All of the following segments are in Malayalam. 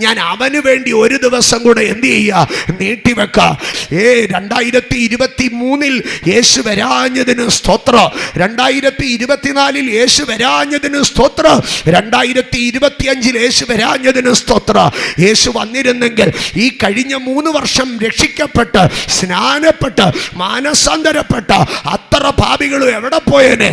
ഞാൻ അവന് വേണ്ടി ഒരു ദിവസം കൂടെ എന്ത് ചെയ്യുക, നീട്ടിവെക്കാം. 2023 യേശു വരാഞ്ഞതിന് സ്തോത്രം, 2024 യേശു വരാഞ്ഞതിന് സ്തോത്രം, 2025 യേശു വരാഞ്ഞതിന് സ്തോത്രം. യേശു വന്നിരുന്നെങ്കിൽ ഈ കഴിഞ്ഞ 3 വർഷം രക്ഷിക്കപ്പെട്ട് സ്നാനപ്പെട്ട് മാനസാന്തരപ്പെട്ട അത്ര പാപികളും എവിടെ പോയേനെ?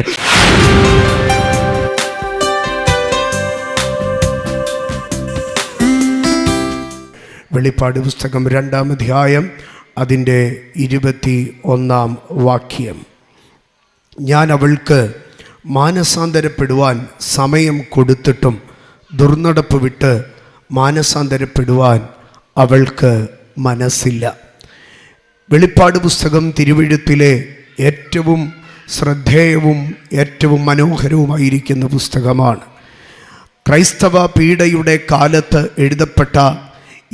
വെളിപ്പാട് പുസ്തകം 2-ാം അധ്യായം അതിൻ്റെ 21-ാം വാക്യം. ഞാൻ അവൾക്ക് മാനസാന്തരപ്പെടുവാൻ സമയം കൊടുത്തിട്ടും ദുർനടപ്പ് വിട്ട് മാനസാന്തരപ്പെടുവാൻ അവൾക്ക് മനസ്സില്ല. വെളിപ്പാട് പുസ്തകം തിരുവെഴുത്തിലെ ഏറ്റവും ശ്രദ്ധേയവും ഏറ്റവും മനോഹരവുമായിരിക്കുന്ന പുസ്തകമാണ്. ക്രൈസ്തവ പീഡയുടെ കാലത്ത് എഴുതപ്പെട്ട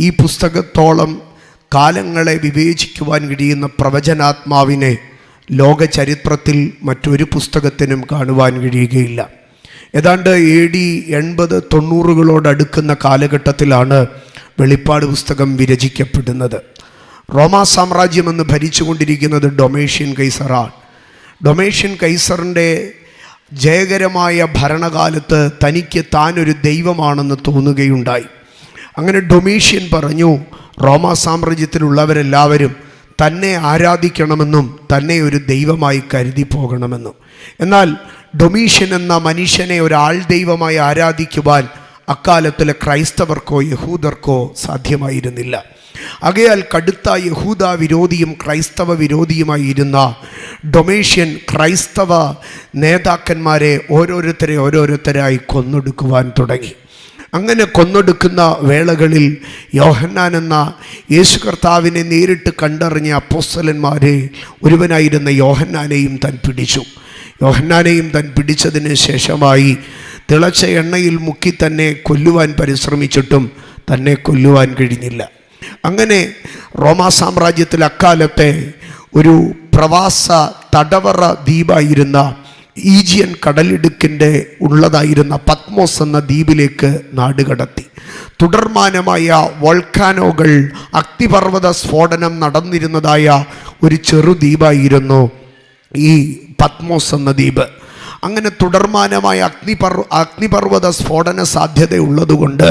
ഈ പുസ്തകത്തോളം കാലങ്ങളെ വിവേചിക്കുവാൻ കഴിയുന്ന പ്രവചനാത്മാവിനെ ലോക ചരിത്രത്തിൽ മറ്റൊരു പുസ്തകത്തിനും കാണുവാൻ കഴിയുകയില്ല. ഏതാണ്ട് AD 80-90 കാലഘട്ടത്തിലാണ് വെളിപ്പാട് പുസ്തകം വിരചിക്കപ്പെടുന്നത്. റോമാ സാമ്രാജ്യമെന്ന് ഭരിച്ചുകൊണ്ടിരിക്കുന്നത് ഡൊമേഷ്യൻ കൈസറാണ്. ഡൊമേഷ്യൻ കൈസറിൻ്റെ ജയകരമായ ഭരണകാലത്ത് തനിക്ക് താനൊരു ദൈവമാണെന്ന് തോന്നുകയുണ്ടായി. അങ്ങനെ ഡൊമീഷ്യൻ പറഞ്ഞു, റോമാ സാമ്രാജ്യത്തിലുള്ളവരെല്ലാവരും തന്നെ ആരാധിക്കണമെന്നും തന്നെ ഒരു ദൈവമായി കരുതി പോകണമെന്നും. എന്നാൽ ഡൊമീഷ്യൻ എന്ന മനുഷ്യനെ ഒരാൾ ദൈവമായി ആരാധിക്കുവാൻ അക്കാലത്തിലെ ക്രൈസ്തവർക്കോ യഹൂദർക്കോ സാധ്യമായിരുന്നില്ല. ആകയാൽ കടുത്ത യഹൂദ വിരോധിയും ക്രൈസ്തവ വിരോധിയുമായിരുന്ന ഡൊമേഷ്യൻ ക്രൈസ്തവ നേതാക്കന്മാരെ ഓരോരുത്തരായി കൊന്നൊടുക്കുവാൻ തുടങ്ങി. അങ്ങനെ കൊന്നൊടുക്കുന്ന വേളകളിൽ യോഹന്നാൻ എന്ന യേശു കർത്താവിനെ നേരിട്ട് കണ്ടറിഞ്ഞ അപ്പോസ്തലന്മാരെ ഒരുവനായിരുന്ന യോഹന്നാനെയും താൻ പിടിച്ചു. യോഹന്നാനെയും താൻ പിടിച്ചതിന് ശേഷമായി തിളച്ച എണ്ണയിൽ മുക്കി തന്നെ കൊല്ലുവാൻ പരിശ്രമിച്ചിട്ടും തന്നെ കൊല്ലുവാൻ കഴിഞ്ഞില്ല. അങ്ങനെ റോമാ സാമ്രാജ്യത്തിൽ അക്കാലത്തെ ഒരു പ്രവാസ തടവറ ദ്വീപായിരുന്ന ഈജിയൻ കടലിടുക്കിൻ്റെ ഉള്ളതായിരുന്ന പത്മോസ് എന്ന ദ്വീപിലേക്ക് നാടുകടത്തി. തുടർമാനമായ വോൾക്കാനോകൾ, അഗ്നിപർവ്വത സ്ഫോടനം നടന്നിരുന്നതായ ഒരു ചെറുദ്വീപായിരുന്നു ഈ പത്മോസ് എന്ന ദ്വീപ്. അങ്ങനെ തുടർമാനമായ അഗ്നിപർവ്വത സ്ഫോടന സാധ്യത ഉള്ളതുകൊണ്ട്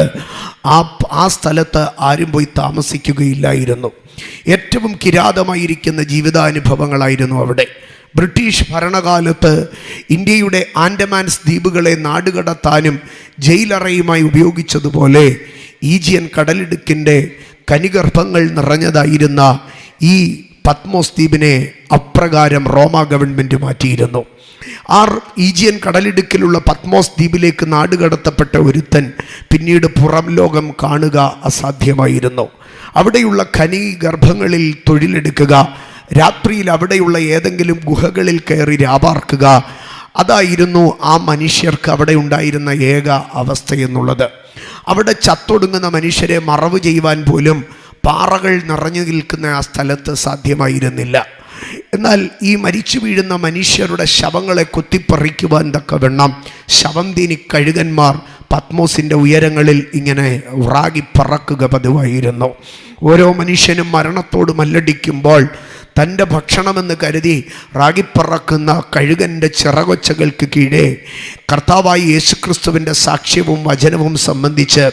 ആ സ്ഥലത്ത് ആരും പോയി താമസിക്കുകയില്ലായിരുന്നു. ഏറ്റവും കിരാതമായിരിക്കുന്ന ജീവിതാനുഭവങ്ങളായിരുന്നു അവിടെ. ബ്രിട്ടീഷ് ഭരണകാലത്ത് ഇന്ത്യയുടെ ആൻഡമാൻസ് ദ്വീപുകളെ നാടുകടത്താനും ജയിലറയുമായി ഉപയോഗിച്ചതുപോലെ ഈജിയൻ കടലിടുക്കിൻ്റെ കനിഗർഭങ്ങൾ നിറഞ്ഞതായിരുന്ന ഈ പത്മോസ് ദ്വീപിനെ അപ്രകാരം റോമാ ഗവൺമെൻറ് മാറ്റിയിരുന്നു. ഈജിയൻ കടലിടുക്കിലുള്ള പത്മോസ് ദ്വീപിലേക്ക് നാടുകടത്തപ്പെട്ട ഒരുത്തൻ പിന്നീട് പുറം ലോകം കാണുക അസാധ്യമായിരുന്നു. അവിടെയുള്ള ഖനിഗർഭങ്ങളിൽ തൊഴിലെടുക്കുക, രാത്രിയിൽ അവിടെയുള്ള ഏതെങ്കിലും ഗുഹകളിൽ കയറി രാപാർക്കുക, അതായിരുന്നു ആ മനുഷ്യർക്ക് അവിടെ ഉണ്ടായിരുന്ന ഏക അവസ്ഥയെന്നുള്ളത്. അവിടെ ചത്തൊടുങ്ങുന്ന മനുഷ്യരെ മറവ് ചെയ്യുവാൻ പോലും പാറകൾ നിറഞ്ഞു നിൽക്കുന്ന ആ സ്ഥലത്ത് സാധ്യമായിരുന്നില്ല. എന്നാൽ ഈ മരിച്ചു വീഴുന്ന മനുഷ്യരുടെ ശവങ്ങളെ കുത്തിപ്പറിക്കുവാൻ തക്കവണ്ണം ശവം തീനി കഴുകന്മാർ പത്മോസിൻ്റെ ഉയരങ്ങളിൽ ഇങ്ങനെ വ്രാഗി പറക്കുക പതിവായിരുന്നു. ഓരോ മനുഷ്യനും മരണത്തോട് മല്ലടിക്കുമ്പോൾ തൻ്റെ ഭക്ഷണമെന്ന് കരുതി റാഗിപ്പറക്കുന്ന കഴുകൻ്റെ ചിറകൊച്ചകൾക്ക് കീഴെ കർത്താവായ യേശുക്രിസ്തുവിൻ്റെ സാക്ഷ്യവും വചനവും സംബന്ധിച്ച്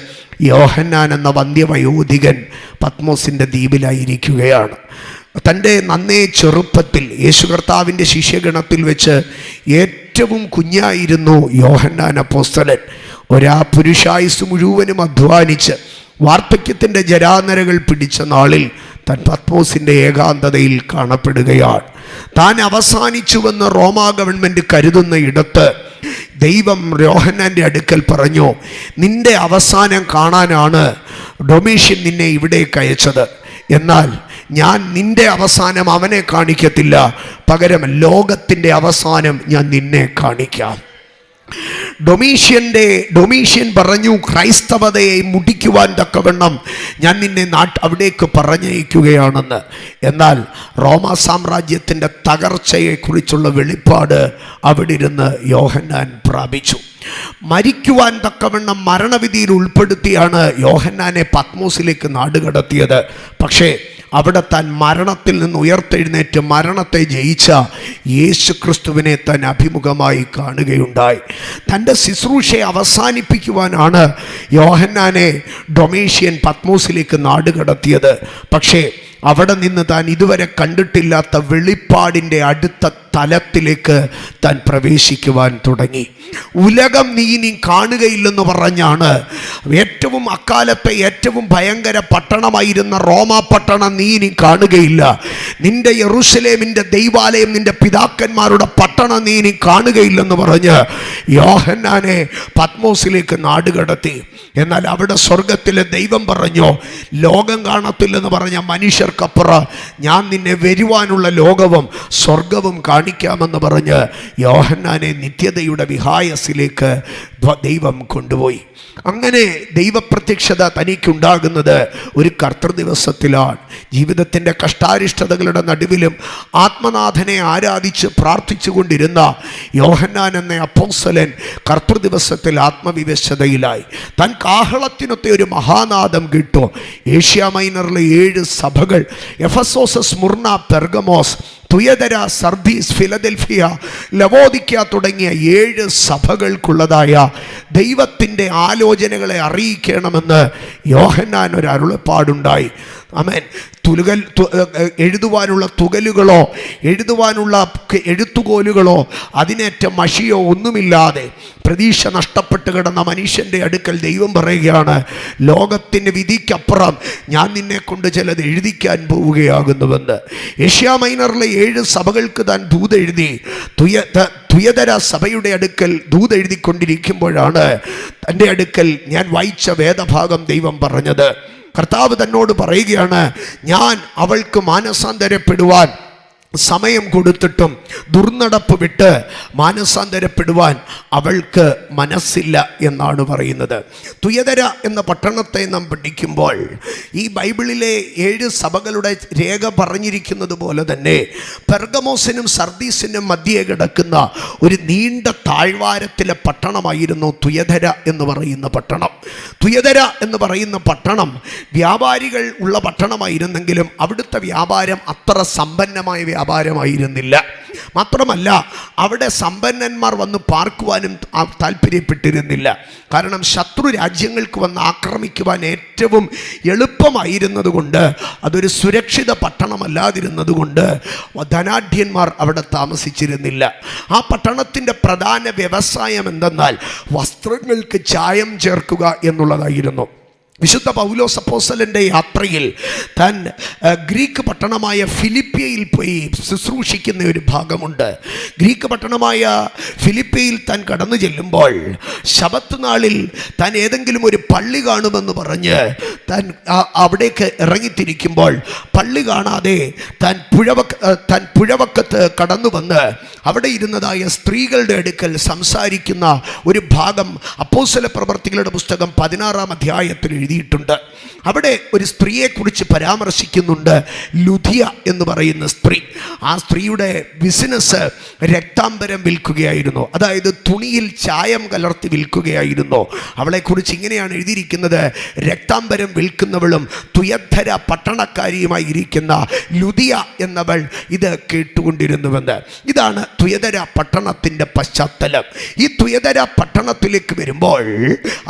യോഹന്നാൻ എന്ന വന്ധ്യവയോധികൻ പത്മോസിൻ്റെ ദ്വീപിലായിരിക്കുകയാണ്. തൻ്റെ നന്നേ ചെറുപ്പത്തിൽ യേശു കർത്താവിൻ്റെ ശിഷ്യഗണത്തിൽ വെച്ച് ഏറ്റവും കുഞ്ഞായിരുന്നു യോഹന്നാൻ അപ്പോസ്തലൻ. പുരുഷായുസ് മുഴുവനും അധ്വാനിച്ച് വാർദ്ധക്യത്തിൻ്റെ ജരാനരകൾ പിടിച്ച നാളിൽ താൻ പത്മോസിൻ്റെ ഏകാന്തതയിൽ കാണപ്പെടുകയാണ്. താൻ അവസാനിച്ചുവെന്ന് റോമാ ഗവൺമെൻറ് കരുതുന്ന ഇടത്ത് ദൈവം യോഹന്നാൻ്റെ അടുക്കൽ പറഞ്ഞു, നിന്റെ അവസാനം കാണാനാണ് ഡൊമീഷ്യൻ നിന്നെ ഇവിടേക്ക് അയച്ചത്. എന്നാൽ ഞാൻ നിന്റെ അവസാനം അവനെ കാണിക്കത്തില്ല, പകരം ലോകത്തിൻ്റെ അവസാനം ഞാൻ നിന്നെ കാണിക്കാം. ഡൊമീഷ്യൻ പറഞ്ഞു, ക്രൈസ്തവതയെ മുടിക്കുവാൻ തക്കവണ്ണം ഞാൻ നിന്നെ അവിടേക്ക് പറഞ്ഞയക്കുകയാണെന്ന്. എന്നാൽ റോമാ സാമ്രാജ്യത്തിൻ്റെ തകർച്ചയെക്കുറിച്ചുള്ള വെളിപ്പാട് അവിടെ ഇരുന്ന് യോഹന്നാൻ പ്രാപിച്ചു. മരിക്കുവാൻ തക്കവണ്ണം മരണവിധിയിൽ ഉൾപ്പെടുത്തിയാണ് യോഹന്നാനെ പത്മോസിലേക്ക് നാടുകടത്തിയത്. പക്ഷേ അവിടെ താൻ മരണത്തിൽ നിന്ന് ഉയർത്തെഴുന്നേറ്റ് മരണത്തെ ജയിച്ച യേശു ക്രിസ്തുവിനെ താൻ അഭിമുഖമായി കാണുകയുണ്ടായി. തൻ്റെ ശുശ്രൂഷയെ അവസാനിപ്പിക്കുവാനാണ് യോഹന്നാനെ ഡൊമീഷ്യൻ പത്മോസിലേക്ക് നാടുകടത്തിയത്. പക്ഷേ അവിടെ നിന്ന് താൻ ഇതുവരെ കണ്ടിട്ടില്ലാത്ത വെളിപ്പാടിൻ്റെ അടുത്ത തലത്തിലേക്ക് താൻ പ്രവേശിക്കുവാൻ തുടങ്ങി. ഉലകം നീ ഇനി കാണുകയില്ലെന്ന് പറഞ്ഞാണ് അക്കാലത്തെ ഏറ്റവും ഭയങ്കര പട്ടണമായിരുന്ന റോമാ പട്ടണം നീ ഇനി കാണുകയില്ല. നിന്റെ യെരൂശലേമിൻ്റെ ദൈവാലയം, നിന്റെ പിതാക്കന്മാരുടെ പട്ടണം നീ ഇനി കാണുകയില്ലെന്ന് പറഞ്ഞ് യോഹന്നാനെ പത്മോസിലേക്ക് നാടുകടത്തി. എന്നാൽ അവിടെ സ്വർഗത്തിലെ ദൈവം പറഞ്ഞു, ലോകം കാണത്തില്ലെന്ന് പറഞ്ഞ മനുഷ്യർക്കപ്പുറം ഞാൻ നിന്നെ വരുവാനുള്ള ലോകവും സ്വർഗവും കാണിക്കാമെന്ന് പറഞ്ഞ് യോഹന്നാനെ നിത്യതയുടെ വിഹായസിലേക്ക് ദൈവം കൊണ്ടുപോയി. അങ്ങനെ ദൈവപ്രത്യക്ഷത തനിക്കുണ്ടാകുന്നത് ഒരു കർത്തൃദിവസത്തിലാണ്. ജീവിതത്തിൻ്റെ കഷ്ടാരിഷ്ടതകളുടെ നടുവിലും ആത്മനാഥനെ ആരാധിച്ച് പ്രാർത്ഥിച്ചു കൊണ്ടിരുന്ന യോഹന്നാൻ എന്ന അപ്പോസ്തലൻ കർത്തൃദിവസത്തിൽ ആത്മവിവശതയിലായി. താൻ കാഹളത്തിനൊത്ത ഒരു മഹാനാദം കേട്ടു. ഏഷ്യ മൈനറിലെ 7 സഭകൾ, എഫസോസ്, സ്മുർണ, പെർഗമോസ്, തുയതര, സർദീസ്, ഫിലദൽഫിയ, ലവോദിക്ക തുടങ്ങിയ 7 സഭകൾക്കുള്ളതായ ദൈവത്തിൻ്റെ ആലോചനകളെ അറിയിക്കണമെന്ന് യോഹന്നാൻ ഒരു അരുളപ്പാടുണ്ടായി. ആമേൻ. എഴുതുവാനുള്ള തുകലുകളോ എഴുതുവാനുള്ള എഴുത്തുകോലുകളോ അതിനേറ്റ മഷിയോ ഒന്നുമില്ലാതെ പ്രതീക്ഷ നഷ്ടപ്പെട്ട് കിടന്ന മനുഷ്യൻ്റെ അടുക്കൽ ദൈവം പറയുകയാണ്, ലോകത്തിൻ്റെ വിധിക്കപ്പുറം ഞാൻ നിന്നെ കൊണ്ട് ചിലത് എഴുതിക്കാൻ പോവുകയാകുന്നുവെന്ന്. ഏഷ്യ മൈനറിലെ 7 സഭകൾക്ക് താൻ ദൂതെഴുതി. തുയതര സഭയുടെ അടുക്കൽ ദൂതെഴുതിക്കൊണ്ടിരിക്കുമ്പോഴാണ് തൻ്റെ അടുക്കൽ ഞാൻ വായിച്ച വേദഭാഗം ദൈവം പറഞ്ഞത്. കർത്താവ് തന്നോട് പറയുകയാണ്, ഞാൻ അവൾക്ക് മാനസാന്തരപ്പെടുവാൻ സമയം കൊടുത്തിട്ടും ദുർനടപ്പ് വിട്ട് മാനസാന്തരപ്പെടുവാൻ അവൾക്ക് മനസ്സില്ല എന്നാണ് പറയുന്നത്. തുയതര എന്ന പട്ടണത്തെ നാം പഠിക്കുമ്പോൾ ഈ ബൈബിളിലെ 7 സഭകളുടെ രേഖ പറഞ്ഞിരിക്കുന്നത് പോലെ തന്നെ പെർഗമോസിനും സർദീസിനും മധ്യേ കിടക്കുന്ന ഒരു നീണ്ട താഴ്വാരത്തിലെ പട്ടണമായിരുന്നു തുയതര എന്ന് പറയുന്ന പട്ടണം. തുയതര എന്ന് പറയുന്ന പട്ടണം വ്യാപാരികൾ ഉള്ള പട്ടണമായിരുന്നെങ്കിലും അവിടുത്തെ വ്യാപാരം അത്ര സമ്പന്നമായ വ്യാപാരമായിരുന്നില്ല. മാത്രമല്ല അവിടെ സമ്പന്നന്മാർ വന്ന് പാർക്കുവാനും താല്പര്യപ്പെട്ടിരുന്നില്ല. കാരണം ശത്രു രാജ്യങ്ങൾക്ക് വന്ന് ആക്രമിക്കുവാൻ ഏറ്റവും എളുപ്പമായിരുന്നത് കൊണ്ട്, അതൊരു സുരക്ഷിത പട്ടണമല്ലാതിരുന്നത് കൊണ്ട് ധനാഢ്യന്മാർ അവിടെ താമസിച്ചിരുന്നില്ല. ആ പട്ടണത്തിൻ്റെ പ്രധാന വ്യവസായം എന്തെന്നാൽ വസ്ത്രങ്ങൾക്ക് ചായം ചേർക്കുക എന്നുള്ളതായിരുന്നു. വിശുദ്ധ പൗലോസ് അപ്പോസ്തലൻ്റെ യാത്രയിൽ താൻ ഗ്രീക്ക് പട്ടണമായ ഫിലിപ്പിയയിൽ പോയി ശുശ്രൂഷിക്കുന്ന ഒരു ഭാഗമുണ്ട്. ഗ്രീക്ക് പട്ടണമായ ഫിലിപ്പിയയിൽ താൻ കടന്നു ചെല്ലുമ്പോൾ ശബത്ത് നാളിൽ താൻ ഏതെങ്കിലും ഒരു പള്ളി കാണുമെന്ന് പറഞ്ഞ് താൻ അവിടേക്ക് ഇറങ്ങിത്തിരിക്കുമ്പോൾ പള്ളി കാണാതെ താൻ പുഴവക്കത്ത് കടന്നു വന്ന് അവിടെ ഇരുന്നതായ സ്ത്രീകളുടെ അടുക്കൽ സംസാരിക്കുന്ന ഒരു ഭാഗം അപ്പോസ്തല പ്രവർത്തികളുടെ പുസ്തകം 16-ാം അധ്യായത്തിൽ എഴുതിയിട്ടുണ്ട്. അവിടെ ഒരു സ്ത്രീയെക്കുറിച്ച് പരാമർശിക്കുന്നുണ്ട്, ലുദിയ എന്ന് പറയുന്ന സ്ത്രീ. ആ സ്ത്രീയുടെ ബിസിനസ് രക്താംബരം വിൽക്കുകയായിരുന്നു, അതായത് തുണിയിൽ ചായം കലർത്തി വിൽക്കുകയായിരുന്നു. അവളെക്കുറിച്ച് ഇങ്ങനെയാണ് എഴുതിയിരിക്കുന്നത്, രക്താംബരം വിൽക്കുന്നവളും തുയതര പട്ടണക്കാരിയുമായി ഇരിക്കുന്ന ലുദിയ എന്നവൾ ഇത് കേട്ടുകൊണ്ടിരുന്നുവെന്ന്. ഇതാണ് തുയതര പട്ടണത്തിൻ്റെ പശ്ചാത്തലം. ഈ തുയതര പട്ടണത്തിലേക്ക് വരുമ്പോൾ,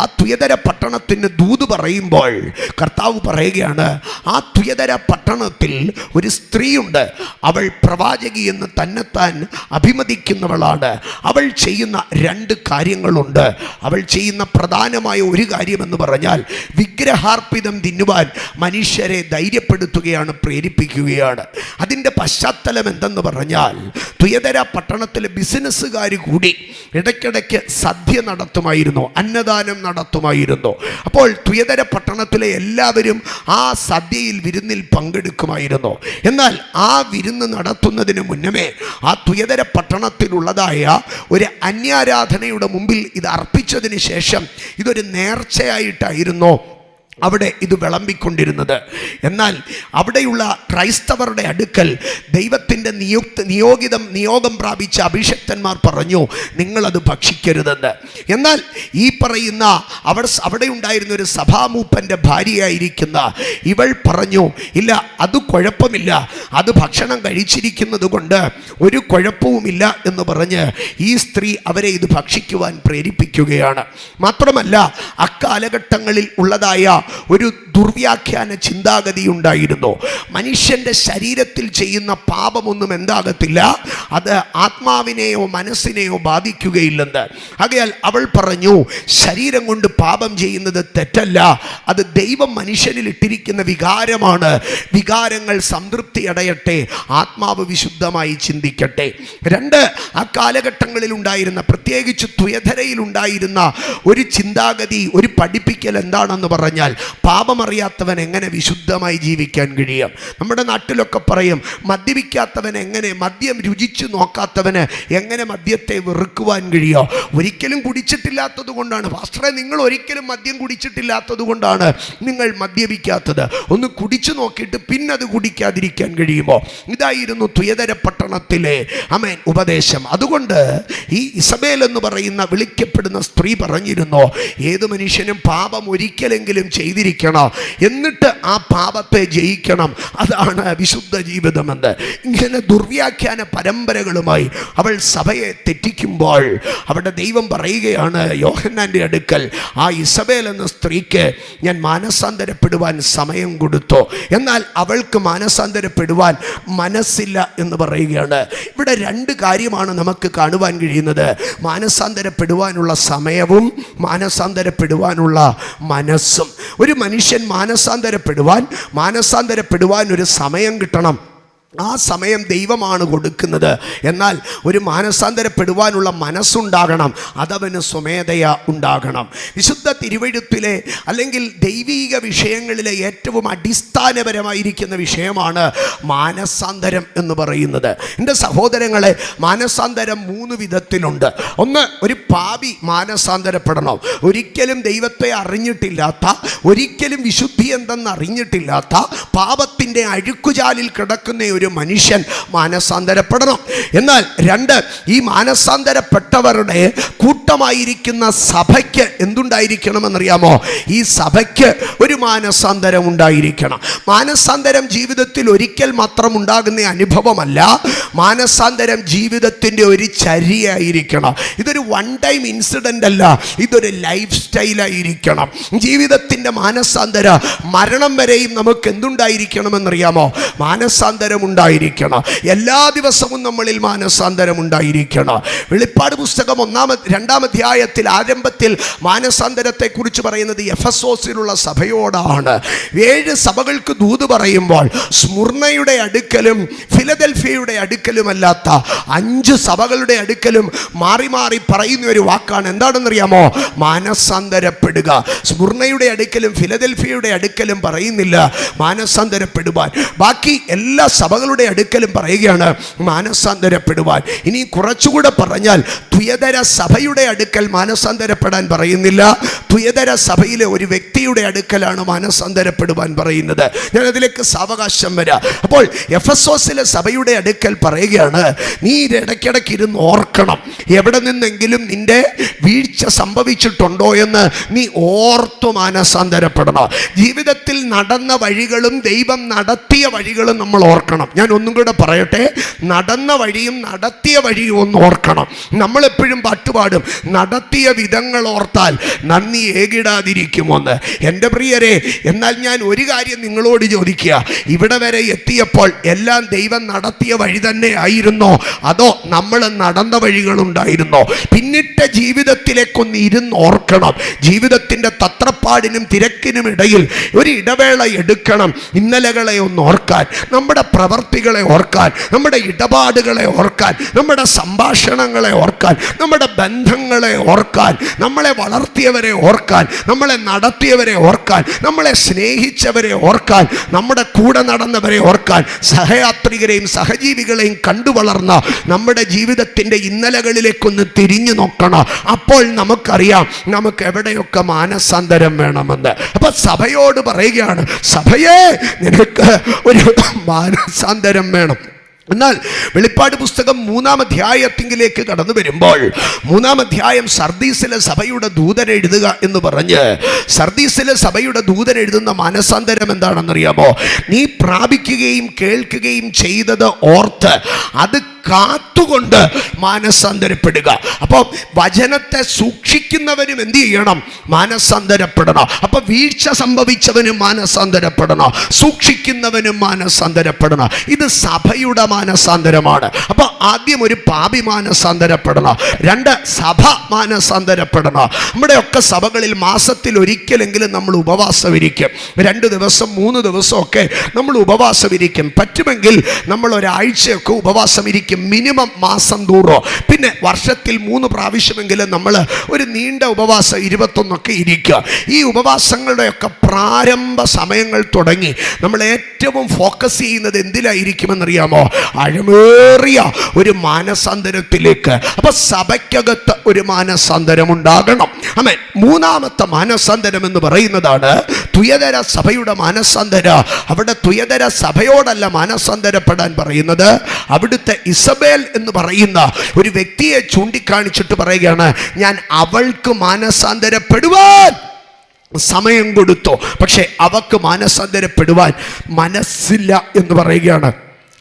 ആ തുയതര പട്ടണത്തിന് ദൂത് പറയുമ്പോൾ കർത്താവ് പറയുകയാണ്, ആ തുയതര പട്ടണത്തിൽ ഒരു സ്ത്രീയുണ്ട്, അവൾ പ്രവാചകി എന്ന് തന്നെത്താൻ അഭിമതിക്കുന്നവളാണ്. അവൾ ചെയ്യുന്ന 2 കാര്യങ്ങളുണ്ട്. അവൾ ചെയ്യുന്ന പ്രധാനമായ ഒരു കാര്യമെന്ന് പറഞ്ഞാൽ വിഗ്രഹാർപ്പിതം തിന്നുവാൻ മനുഷ്യരെ ധൈര്യപ്പെടുത്തുകയാണ്, പ്രേരിപ്പിക്കുകയാണ്. അതിൻ്റെ പശ്ചാത്തലം എന്തെന്ന് പറഞ്ഞാൽ, തുയതര പട്ടണത്തിലെ ബിസിനസ്സുകാർ കൂടി ഇടയ്ക്കിടയ്ക്ക് സദ്യ നടത്തുമായിരുന്നു, അന്നദാനം നടത്തുമായിരുന്നു. അപ്പോൾ തുയതര പട്ടണത്തിലെ എല്ലാവരും ആ സദ്യയിൽ വിരുന്നിൽ പങ്കെടുക്കുമായിരുന്നു. എന്നാൽ ആ വിരുന്ന് നടത്തുന്നതിന് മുന്നമേ ആ തുയതര പട്ടണത്തിലുള്ളതായ ഒരു അന്യാരാധനയുടെ മുമ്പിൽ ഇത് അർപ്പിച്ചതിന് ശേഷം ഇതൊരു നേർച്ചയായിട്ടായിരുന്നു അവിടെ ഇത് വിളമ്പിക്കൊണ്ടിരുന്നത്. എന്നാൽ അവിടെയുള്ള ക്രൈസ്തവരുടെ അടുക്കൽ ദൈവത്തിൻ്റെ നിയോഗം പ്രാപിച്ച അഭിഷക്തന്മാർ പറഞ്ഞു, നിങ്ങളത് ഭക്ഷിക്കരുതെന്ന്. എന്നാൽ ഈ പറയുന്ന അവിടെ ഉണ്ടായിരുന്ന ഒരു സഭാമൂപ്പൻ്റെ ഭാര്യയായിരിക്കുന്ന ഇവൾ പറഞ്ഞു, ഇല്ല, അത് കുഴപ്പമില്ല, അത് ഭക്ഷണം കഴിച്ചിരിക്കുന്നത് കൊണ്ട് ഒരു കുഴപ്പവുമില്ല എന്ന് പറഞ്ഞ് ഈ സ്ത്രീ അവരെ ഇത് ഭക്ഷിക്കുവാൻ പ്രേരിപ്പിക്കുകയാണ്. മാത്രമല്ല, അക്കാലഘട്ടങ്ങളിൽ ഉള്ളതായ ഒരു ദുർവ്യാഖ്യാന ചിന്താഗതി ഉണ്ടായിരുന്നു. മനുഷ്യൻ്റെ ശരീരത്തിൽ ചെയ്യുന്ന പാപമൊന്നും എന്താകത്തില്ല, അത് ആത്മാവിനെയോ മനസ്സിനെയോ ബാധിക്കുകയില്ലെന്ന്. ആകയാൽ അവൾ പറഞ്ഞു, ശരീരം കൊണ്ട് പാപം ചെയ്യുന്നത് തെറ്റല്ല, അത് ദൈവം മനുഷ്യനിൽ ഇട്ടിരിക്കുന്ന വികാരമാണ്. വികാരങ്ങൾ സംതൃപ്തി അടയട്ടെ, ആത്മാവ് വിശുദ്ധമായി ചിന്തിക്കട്ടെ. രണ്ട്, ആ കാലഘട്ടങ്ങളിൽ ഉണ്ടായിരുന്ന, പ്രത്യേകിച്ച് തുയധരയിലുണ്ടായിരുന്ന ഒരു ചിന്താഗതി, ഒരു പഠിപ്പിക്കൽ എന്താണെന്ന് പറഞ്ഞാൽ, പാപമറിയാത്തവൻ എങ്ങനെ വിശുദ്ധമായി ജീവിക്കാൻ കഴിയും? നമ്മുടെ നാട്ടിലൊക്കെ പറയും, മദ്യപിക്കാത്തവൻ എങ്ങനെ, മദ്യം രുചിച്ചു നോക്കാത്തവന് എങ്ങനെ മദ്യത്തെ വെറുക്കുവാൻ കഴിയോ? ഒരിക്കലും കുടിച്ചിട്ടില്ലാത്തത് കൊണ്ടാണ് പാസ്റ്ററെ, നിങ്ങൾ ഒരിക്കലും മദ്യം കുടിച്ചിട്ടില്ലാത്തത് കൊണ്ടാണ് നിങ്ങൾ മദ്യപിക്കാത്തത്. ഒന്ന് കുടിച്ചു നോക്കിയിട്ട് പിന്നെ അത് കുടിക്കാതിരിക്കാൻ കഴിയുമോ? ഇതായിരുന്നു തുയതര പട്ടണത്തിലെ ഉപദേശം. അതുകൊണ്ട് ഈ ഇസബേൽ എന്ന് പറയുന്ന വിളിക്കപ്പെടുന്ന സ്ത്രീ പറഞ്ഞിരുന്നു, ഏത് മനുഷ്യനും പാപം ഒരിക്കലെങ്കിലും ചെയ്തിരിക്കണം, എന്നിട്ട് ആ പാപത്തെ ജയിക്കണം, അതാണ് വിശുദ്ധ ജീവിതമെന്ന്. ഇങ്ങനെ ദുർവ്യാഖ്യാന പരമ്പരകളുമായി അവൾ സഭയെ തെറ്റിക്കുമ്പോൾ അവിടെ ദൈവം പറയുകയാണ് യോഹന്നാൻ്റെ അടുക്കൽ, ആ ഇസബേൽ എന്ന സ്ത്രീക്ക് ഞാൻ മാനസാന്തരപ്പെടുവാൻ സമയം കൊടുത്തു, എന്നാൽ അവൾക്ക് മാനസാന്തരപ്പെടുവാൻ മനസ്സില്ല എന്ന് പറയുകയാണ്. ഇവിടെ രണ്ട് കാര്യമാണ് നമുക്ക് കാണുവാൻ കഴിയുന്നത്: മാനസാന്തരപ്പെടുവാനുള്ള സമയവും മാനസാന്തരപ്പെടുവാനുള്ള മനസ്സും. ഒരു മനുഷ്യൻ മാനസാന്തരപ്പെടുവാൻ ഒരു സമയം കിട്ടണം. ആ സമയം ദൈവമാണ് കൊടുക്കുന്നത്. എന്നാൽ ഒരു മാനസാന്തരപ്പെടുവാനുള്ള മനസ്സുണ്ടാകണം, അതവന് സ്വമേധയാ ഉണ്ടാകണം. വിശുദ്ധ തിരുവെഴുത്തിലെ അല്ലെങ്കിൽ ദൈവീക വിഷയങ്ങളിലെ ഏറ്റവും അടിസ്ഥാനപരമായിരിക്കുന്ന വിഷയമാണ് മാനസാന്തരം എന്ന് പറയുന്നത്. എൻ്റെ സഹോദരങ്ങളെ, മാനസാന്തരം 3 വിധത്തിലുണ്ട്. ഒന്ന്, ഒരു പാപി മാനസാന്തരപ്പെടണം. ഒരിക്കലും ദൈവത്തെ അറിഞ്ഞിട്ടില്ലാത്ത, ഒരിക്കലും വിശുദ്ധി എന്തെന്ന് അറിഞ്ഞിട്ടില്ലാത്ത, പാപത്തിൻ്റെ അഴുക്കുചാലിൽ കിടക്കുന്ന ഒരു മനുഷ്യൻ മാനസാന്തരപ്പെടണം. എന്നാൽ 2, ഈ മാനസാന്തരപ്പെട്ടവരുടെ കൂട്ടമായിരിക്കുന്ന സഭയ്ക്ക് എന്തുണ്ടായിരിക്കണമെന്നറിയാമോ? ഈ സഭയ്ക്ക് ഒരു മാനസാന്തരം ഉണ്ടായിരിക്കണം. മാനസാന്തരം ജീവിതത്തിൽ ഒരിക്കൽ മാത്രം ഉണ്ടാകുന്ന അനുഭവമല്ല, മാനസാന്തരം ജീവിതത്തിൻ്റെ ഒരു ചര്യയായിരിക്കണം. ഇതൊരു വൺ ടൈം ഇൻസിഡൻ്റ് അല്ല, ഇതൊരു ലൈഫ് സ്റ്റൈലായിരിക്കണം. ജീവിതത്തിൻ്റെ മാനസാന്തര മരണം വരെയും നമുക്ക് എന്തുണ്ടായിരിക്കണമെന്നറിയാമോ? മാനസാന്തരം ഉണ്ടായിരിക്കണം. എല്ലാ ദിവസവും നമ്മളിൽ മാനസാന്തരം ഉണ്ടായിരിക്കണം. വെളിപ്പാട് പുസ്തകം 2-ാം അധ്യായത്തിൽ ആരംഭത്തിൽ മാനസാന്തരത്തെ കുറിച്ച് പറയുന്നത് എഫെസോസിലുള്ള സഭയോടാണ്. 7 സഭകൾക്ക് ദൂത് പറയുമ്പോൾ സ്മുർണയുടെ അടുക്കലും ഫിലദൽഫിയയുടെ അടുക്കലുമല്ലാത്ത 5 സഭകളുടെ അടുക്കലും മാറി മാറി പറയുന്ന ഒരു വാക്കാണ്. എന്താണെന്നറിയാമോ? മാനസാന്തരപ്പെടുക. സ്മുർണയുടെ അടുക്കലും ഫിലദൽഫിയയുടെ അടുക്കലും പറയുന്നില്ല മാനസാന്തരപ്പെടുവാൻ. ബാക്കി എല്ലാ സഭകളുടെ അടുക്കലും പറയുകയാണ് മാനസാന്തരപ്പെടുവാൻ. ഇനി കുറച്ചുകൂടെ പറഞ്ഞാൽ തുയതര സഭയുടെ അടുക്കൽ മാനസാന്തരപ്പെടാൻ പറയുന്നില്ല, തുയതര സഭയിലെ ഒരു വ്യക്തിയുടെ അടുക്കലാണ് മാനസാന്തരപ്പെടുവാൻ പറയുന്നത്. ഞാൻ അതിലേക്ക് സാവകാശം വരാം. അപ്പോൾ എഫെസോസിലെ സഭയുടെ അടുക്കൽ പറയുകയാണ്, നീ ഇടയ്ക്കിടയ്ക്ക് ഇരുന്ന് ഓർക്കണം, എവിടെ നിന്നെങ്കിലും നിന്റെ വീഴ്ച സംഭവിച്ചിട്ടുണ്ടോ എന്ന് നീ ഓർത്തു മാനസാന്തരപ്പെടണം. ജീവിതത്തിൽ നടന്ന വഴികളും ദൈവം നടത്തിയ വഴികളും നമ്മൾ ഓർക്കണം. ഞാൻ ഒന്നും കൂടെ പറയട്ടെ, നടന്ന വഴിയും നടത്തിയ വഴിയും ഒന്ന് ഓർക്കണം. നമ്മളെപ്പോഴും പാട്ടുപാടും, നടത്തിയ വിധങ്ങൾ ഓർത്താൽ നന്ദി ഏകിടാതിരിക്കുമോന്ന്. എൻ്റെ പ്രിയരെ, എന്നാൽ ഞാൻ ഒരു കാര്യം നിങ്ങളോട് ചോദിക്കുക, ഇവിടെ വരെ എത്തിയപ്പോൾ എല്ലാം ദൈവം നടത്തിയ വഴി തന്നെ ആയിരുന്നോ, അതോ നമ്മൾ നടന്ന വഴികളുണ്ടായിരുന്നോ? പിന്നിട്ട ജീവിതത്തിലേക്കൊന്ന് ഇരുന്നോർക്കണം. ജീവിതത്തിൻ്റെ തത്രപ്പാടിനും തിരക്കിനും ഇടയിൽ ഒരു ഇടവേള എടുക്കണം. ഇന്നലകളെ ഒന്ന് ഓർക്കാൻ, നമ്മുടെ പ്രവർത്തികളെ ഓർക്കാൻ, നമ്മുടെ ഇടപാടുകളെ ഓർക്കാൻ, നമ്മുടെ സംഭാഷണങ്ങളെ ഓർക്കാൻ, നമ്മുടെ ബന്ധങ്ങളെ ഓർക്കാൻ, നമ്മളെ വളർത്തിയവരെ ഓർക്കാൻ, നമ്മളെ നടത്തിയവരെ ഓർക്കാൻ, നമ്മളെ സ്നേഹിച്ചവരെ ഓർക്കാൻ, നമ്മുടെ കൂടെ നടന്നവരെ ഓർക്കാൻ, സഹയാത്രികരെയും സഹജീവികളെയും കണ്ടു വളർന്ന നമ്മുടെ ജീവിതത്തിൻ്റെ ഇന്നലകളിലേക്കൊന്ന് തിരിഞ്ഞു നോക്കണം. അപ്പോൾ നമുക്കറിയാം നമുക്ക് എവിടെയൊക്കെ മാനസാന്തരം വേണമെന്ന്. അപ്പൊ സഭയോട് പറയുകയാണ്, സഭയെ നിനക്ക് ഒരു മാനസാന്തരം വേണം. എന്നാൽ വെളിപ്പാട് പുസ്തകം 3-ാം അധ്യായത്തിലേക്ക് കടന്നു വരുമ്പോൾ 3-ാം അധ്യായം സർദീസിലെ സഭയുടെ ദൂതൻ എഴുതുക എന്ന് പറഞ്ഞ് സർദീസിലെ സഭയുടെ ദൂതൻ എഴുതുന്ന മാനസാന്തരം എന്താണെന്നറിയാമോ? നീ പ്രാപിക്കുകയും കേൾക്കുകയും ചെയ്തത് ഓർത്ത് അത് കാത്തുകൊണ്ട് മാനസാന്തരപ്പെടുക. അപ്പോൾ വചനത്തെ സൂക്ഷിക്കുന്നവനും എന്ത് ചെയ്യണം? മാനസാന്തരപ്പെടണം. അപ്പൊ വീഴ്ച സംഭവിച്ചവനും മാനസാന്തരപ്പെടണം, സൂക്ഷിക്കുന്നവനും മാനസാന്തരപ്പെടണം. ഇത് സഭയുടെ മാനസാന്തരമാണ്. അപ്പൊ ആദ്യം ഒരു പാപി മാനസാന്തരപ്പെടണം, 2 സഭ മാനസാന്തരപ്പെടണം. നമ്മുടെയൊക്കെ സഭകളിൽ മാസത്തിൽ ഒരിക്കലെങ്കിലും നമ്മൾ ഉപവാസം ഇരിക്കും. 2 ദിവസം 3 ദിവസമൊക്കെ നമ്മൾ ഉപവാസം ഇരിക്കും. പറ്റുമെങ്കിൽ നമ്മൾ ഒരാഴ്ചയൊക്കെ ഉപവാസം ഇരിക്കും, മിനിമം മാസം തോറും. പിന്നെ വർഷത്തിൽ 3 പ്രാവശ്യമെങ്കിലും നമ്മൾ ഒരു നീണ്ട ഉപവാസം 21 ഇരിക്കുക. ഈ ഉപവാസങ്ങളുടെയൊക്കെ പ്രാരംഭ സമയങ്ങൾ തുടങ്ങി നമ്മൾ ഏറ്റവും ഫോക്കസ് ചെയ്യുന്നത് എന്തിലായിരിക്കുമെന്നറിയാമോ? ആഴമേറിയ ഒരു മാനസാന്തരത്തിലേക്ക്. അപ്പൊ സഭയ്ക്കകത്ത് ഒരു മാനസാന്തരം ഉണ്ടാകണം. ആമേൻ. 3-ാമത്തെ മാനസാന്തരം എന്ന് പറയുന്നതാണ് തുയതര സഭയുടെ മാനസാന്തരം. അവിടെ തുയതര സഭയോടല്ല മാനസാന്തരപ്പെടാൻ പറയുന്നത്, അവിടുത്തെ ഇസബേൽ എന്ന് പറയുന്ന ഒരു വ്യക്തിയെ ചൂണ്ടിക്കാണിച്ചിട്ട് പറയുകയാണ്, ഞാൻ അവൾക്ക് മാനസാന്തരപ്പെടുവാൻ സമയം കൊടുത്തു, പക്ഷെ അവക്ക് മാനസാന്തരപ്പെടുവാൻ മനസ്സില്ല എന്ന് പറയുകയാണ്.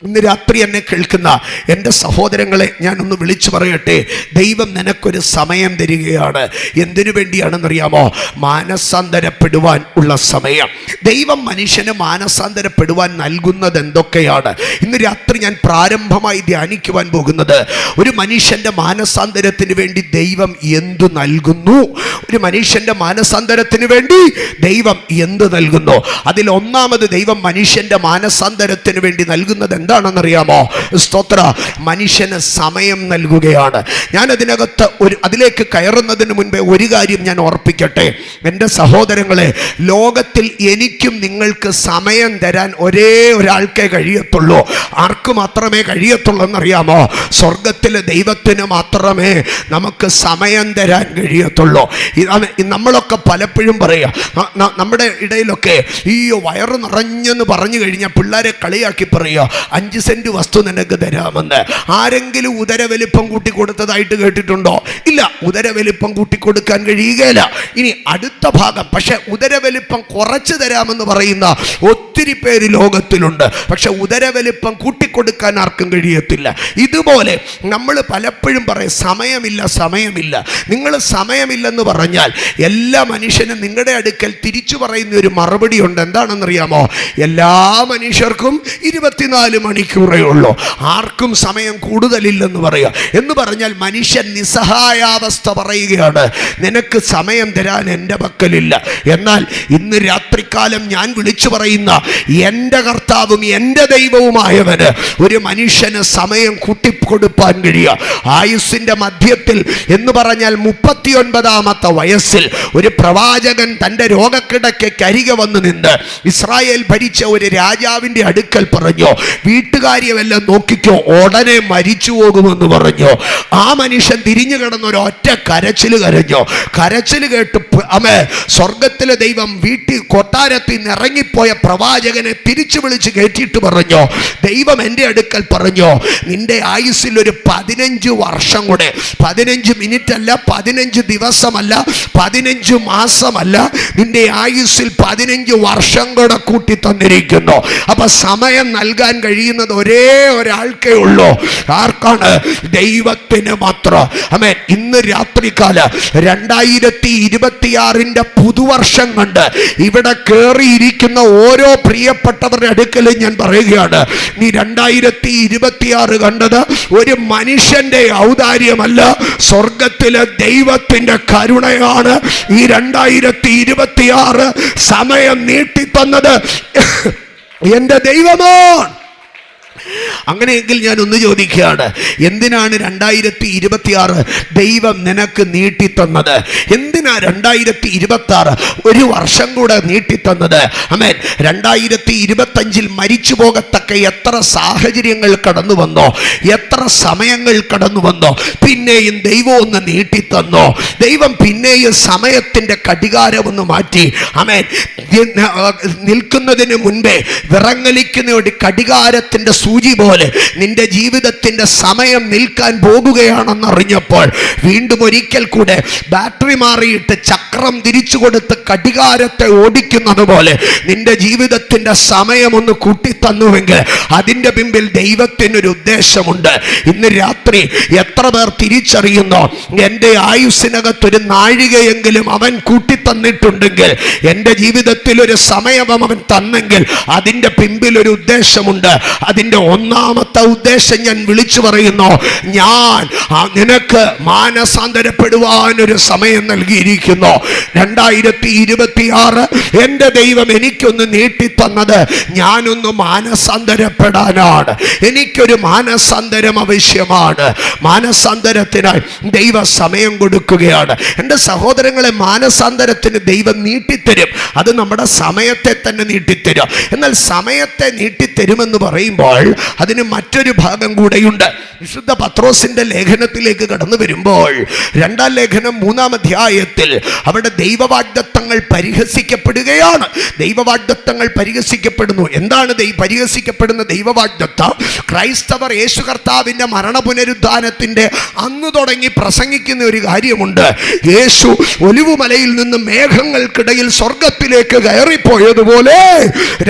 ഇന്ന് രാത്രി എന്നെ കേൾക്കുന്ന എൻ്റെ സഹോദരങ്ങളെ ഞാനൊന്ന് വിളിച്ചു പറയട്ടെ, ദൈവം നിനക്കൊരു സമയം തരികയാണ്. എന്തിനു വേണ്ടിയാണെന്നറിയാമോ? മാനസാന്തരപ്പെടുവാൻ ഉള്ള സമയം. ദൈവം മനുഷ്യന് മാനസാന്തരപ്പെടുവാൻ നൽകുന്നത് എന്തൊക്കെയാണ്? ഇന്ന് രാത്രി ഞാൻ പ്രാരംഭമായി ധ്യാനിക്കുവാൻ പോകുന്നത്, ഒരു മനുഷ്യൻ്റെ മാനസാന്തരത്തിന് വേണ്ടി ദൈവം എന്തു നൽകുന്നു, ഒരു മനുഷ്യൻ്റെ മാനസാന്തരത്തിന് വേണ്ടി ദൈവം എന്ത് നൽകുന്നു. അതിൽ ഒന്നാമത് ദൈവം മനുഷ്യൻ്റെ മാനസാന്തരത്തിന് വേണ്ടി നൽകുന്നത് എന്താണെന്നറിയാമോ? സ്തോത്ര, മനുഷ്യന് സമയം നൽകുകയാണ്. ഞാൻ അതിനകത്ത് അതിലേക്ക് കയറുന്നതിന് മുൻപേ ഒരു കാര്യം ഞാൻ ഓർപ്പിക്കട്ടെ. എൻ്റെ സഹോദരങ്ങളെ, ലോകത്തിൽ എനിക്കും നിങ്ങൾക്ക് സമയം തരാൻ ഒരേ ഒരാൾക്കേ കഴിയത്തുള്ളൂ. ആർക്ക് മാത്രമേ കഴിയത്തുള്ളൂ എന്നറിയാമോ? സ്വർഗത്തിലെ ദൈവത്തിന് മാത്രമേ നമുക്ക് സമയം തരാൻ കഴിയത്തുള്ളൂ. നമ്മളൊക്കെ പലപ്പോഴും പറയുക, നമ്മുടെ ഇടയിലൊക്കെ ഈ വയറ് നിറഞ്ഞെന്ന് പറഞ്ഞു കഴിഞ്ഞാൽ പിള്ളേരെ കളിയാക്കി പറയുക, 5 സെന്റ് വസ്തു നിനക്ക് തരാമെന്ന്. ആരെങ്കിലും ഉദരവലിപ്പം കൂട്ടിക്കൊടുത്തതായിട്ട് കേട്ടിട്ടുണ്ടോ? ഇല്ല, ഉദരവലിപ്പം കൂട്ടിക്കൊടുക്കാൻ കഴിയുകയില്ല. ഇനി അടുത്ത ഭാഗം, പക്ഷെ ഉദരവലിപ്പം കുറച്ച് തരാമെന്ന് പറയുന്ന ഒത്തിരി പേര് ലോകത്തിലുണ്ട്. പക്ഷെ ഉദരവലിപ്പം കൂട്ടിക്കൊടുക്കാൻ ആർക്കും കഴിയത്തില്ല. ഇതുപോലെ നമ്മൾ പലപ്പോഴും പറയും സമയമില്ല, സമയമില്ല. നിങ്ങൾ സമയമില്ലെന്ന് പറഞ്ഞാൽ എല്ലാ മനുഷ്യനും നിങ്ങളുടെ അടുക്കൽ തിരിച്ചു പറയുന്ന ഒരു മറുപടി ഉണ്ട്. എന്താണെന്നറിയാമോ? എല്ലാ മനുഷ്യർക്കും 24 മണിക്കൂറേ ഉള്ളൂ, ആർക്കും സമയം കൂടുതലില്ലെന്ന് പറയുക. എന്ന് പറഞ്ഞാൽ മനുഷ്യൻ നിസ്സഹായാവസ്ഥ പറയുകയാണ്, നിനക്ക് സമയം തരാൻ എൻ്റെ പക്കലില്ല. എന്നാൽ ഇന്ന് രാത്രികാലം ഞാൻ വിളിച്ചു പറയുന്ന എൻ്റെ കർത്താവും എൻ്റെ ദൈവവുമായവന് ഒരു മനുഷ്യന് സമയം കൂട്ടിക്കൊടുപ്പാൻ കഴിയുക. ആയുസ്സിൻ്റെ മധ്യത്തിൽ എന്ന് പറഞ്ഞാൽ 39-ാമത്തെ വയസ്സിൽ ഒരു പ്രവാചകൻ തൻ്റെ രോഗക്കിടക്കയ്ക്ക് അരികെ വന്ന് നിന്ന് ഇസ്രായേൽ ഭരിച്ച ഒരു രാജാവിൻ്റെ അടുക്കൽ പറഞ്ഞു, വീട്ടുകാര്യമെല്ലാം നോക്കിക്കോ, ഉടനെ മരിച്ചു പോകുമെന്ന് പറഞ്ഞു. ആ മനുഷ്യൻ തിരിഞ്ഞു കിടന്ന ഒരു ഒറ്റ കരച്ചിൽ കരഞ്ഞു. കരച്ചിൽ കേട്ട് സ്വർഗത്തിലെ ദൈവം കൊട്ടാരത്തിൽ നിന്ന് ഇറങ്ങിപ്പോയ പ്രവാചകനെ തിരിച്ചു വിളിച്ച് കയറ്റിയിട്ട് പറഞ്ഞു, ദൈവം എൻ്റെ അടുക്കൽ പറഞ്ഞു, നിന്റെ ആയുസ്സിൽ ഒരു 15 വർഷം കൂടെ, 15 മിനിറ്റ് അല്ല, 15 ദിവസമല്ല, 15 മാസമല്ല, നിന്റെ ആയുസ്സിൽ 15 വർഷം കൂടെ കൂട്ടി തന്നിരിക്കുന്നു. അപ്പൊ സമയം നൽകാൻ കഴിയുന്നത് ഒരേ ഒരാൾക്കേ ഉള്ളൂ. ആർക്കാണ്? ദൈവത്തിന് മാത്രം. ആമേൻ. ഇന്ന് രാത്രികാല 2026 പുതുവർഷം കണ്ട് ഇവിടെ കയറിയിരിക്കുന്ന ഓരോ പ്രിയപ്പെട്ടവരുടെ അടുക്കലും ഞാൻ പറയുകയാണ്, നീ 2026 കണ്ടത് ഒരു മനുഷ്യന്റെ ഔദാര്യമല്ല, സ്വർഗത്തിലെ ദൈവത്തിന്റെ കരുണയാണ്. ഈ 2026 സമയം നീട്ടിത്തന്നത് എന്റെ ദൈവമാണ്. അങ്ങനെയെങ്കിൽ ഞാൻ ഒന്ന് ചോദിക്കുകയാണ്, എന്തിനാണ് 2026 ദൈവം നിനക്ക് നീട്ടിത്തന്നത്? എന്തിനാ 2026 ഒരു വർഷം കൂടെ നീട്ടിത്തന്നത്? ആമേൻ. 2025 മരിച്ചു പോകത്തക്ക എത്ര സാഹചര്യങ്ങൾ കടന്നു വന്നോ, എത്ര സമയങ്ങൾ കടന്നു വന്നോ, പിന്നെയും ദൈവം ഒന്ന് നീട്ടിത്തന്നോ. ദൈവം പിന്നെയും സമയത്തിന്റെ കടികാരം ഒന്ന് മാറ്റി. ആമേൻ. നിൽക്കുന്നതിന് മുൻപേ വിറങ്ങലിക്കുന്ന ഒരു കടികാരത്തിന്റെ സൂചി പോലെ നിന്റെ ജീവിതത്തിന്റെ സമയം നിൽക്കാൻ പോകുകയാണെന്നറിഞ്ഞപ്പോൾ വീണ്ടും ഒരിക്കൽ കൂടെ ബാറ്ററി മാറിയിട്ട് ചക്രം തിരിച്ചു കൊടുത്ത് കടികാരത്തെ ഓടിക്കുന്നത് പോലെ നിന്റെ ജീവിതത്തിന്റെ സമയം ഒന്ന് കൂട്ടിത്തന്നുവെങ്കിൽ അതിന്റെ പിമ്പിൽ ദൈവത്തിനൊരു ഉദ്ദേശമുണ്ട്. ഇന്ന് രാത്രി എത്ര പേർ തിരിച്ചറിയുന്നോ, എൻ്റെ ആയുസ്സിനകത്തൊരു നാഴികയെങ്കിലും അവൻ കൂട്ടിത്തന്നിട്ടുണ്ടെങ്കിൽ, എൻ്റെ ജീവിതത്തിൽ ഒരു സമയം അവൻ തന്നെങ്കിൽ അതിൻ്റെ പിമ്പിൽ ഒരു ഉദ്ദേശമുണ്ട്. അതിൻ്റെ ഒന്നാമത്തെ ഉദ്ദേശം ഞാൻ വിളിച്ചു പറയുന്നു, ഞാൻ നിനക്ക് മാനസാന്തരപ്പെടുവാൻ ഒരു സമയം നൽകിയിരിക്കുന്നു. 2026 എൻ്റെ ദൈവം എനിക്കൊന്ന് നീട്ടിത്തന്നത് ഞാനൊന്ന് മാനസാന്തരപ്പെടാനാണ്. എനിക്കൊരു മാനസാന്തരം ആവശ്യമാണ്. മാനസാന്തരത്തിനായി ദൈവ സമയം കൊടുക്കുകയാണ്. എൻ്റെ സഹോദരങ്ങളെ, മാനസാന്തരത്തിന് ദൈവം നീട്ടിത്തരും. അത് നമ്മുടെ സമയത്തെ തന്നെ നീട്ടിത്തരും. എന്നാൽ സമയത്തെ നീട്ടിത്തരുമെന്ന് പറയുമ്പോൾ അതിന് മറ്റൊരു ഭാഗം കൂടെയുണ്ട്. വിശുദ്ധ പത്രോസിന്റെ ലേഖനത്തിലേക്ക് കടന്നു വരുമ്പോൾ 2-ാം ലേഖനം 3-ാം അധ്യായത്തിൽ അവിടെ ദൈവവാഗ്ദത്തങ്ങൾ പരിഹസിക്കപ്പെടുകയാണ്. ദൈവവാഗ്ദത്തങ്ങൾ പരിഹസിക്കപ്പെടുന്നു. എന്താണ് പരിഹസിക്കപ്പെടുന്ന ദൈവവാഗ്ദത്തം? ക്രൈസ്തവർ യേശു കർത്താവിന്റെ മരണ പുനരുദ്ധാനത്തിന്റെ അന്ന് തുടങ്ങി പ്രസംഗിക്കുന്ന ഒരു കാര്യമുണ്ട്. യേശു ഒലിവുമലയിൽ നിന്ന് മേഘങ്ങൾക്കിടയിൽ സ്വർഗത്തിലേക്ക് കയറിപ്പോയതുപോലെ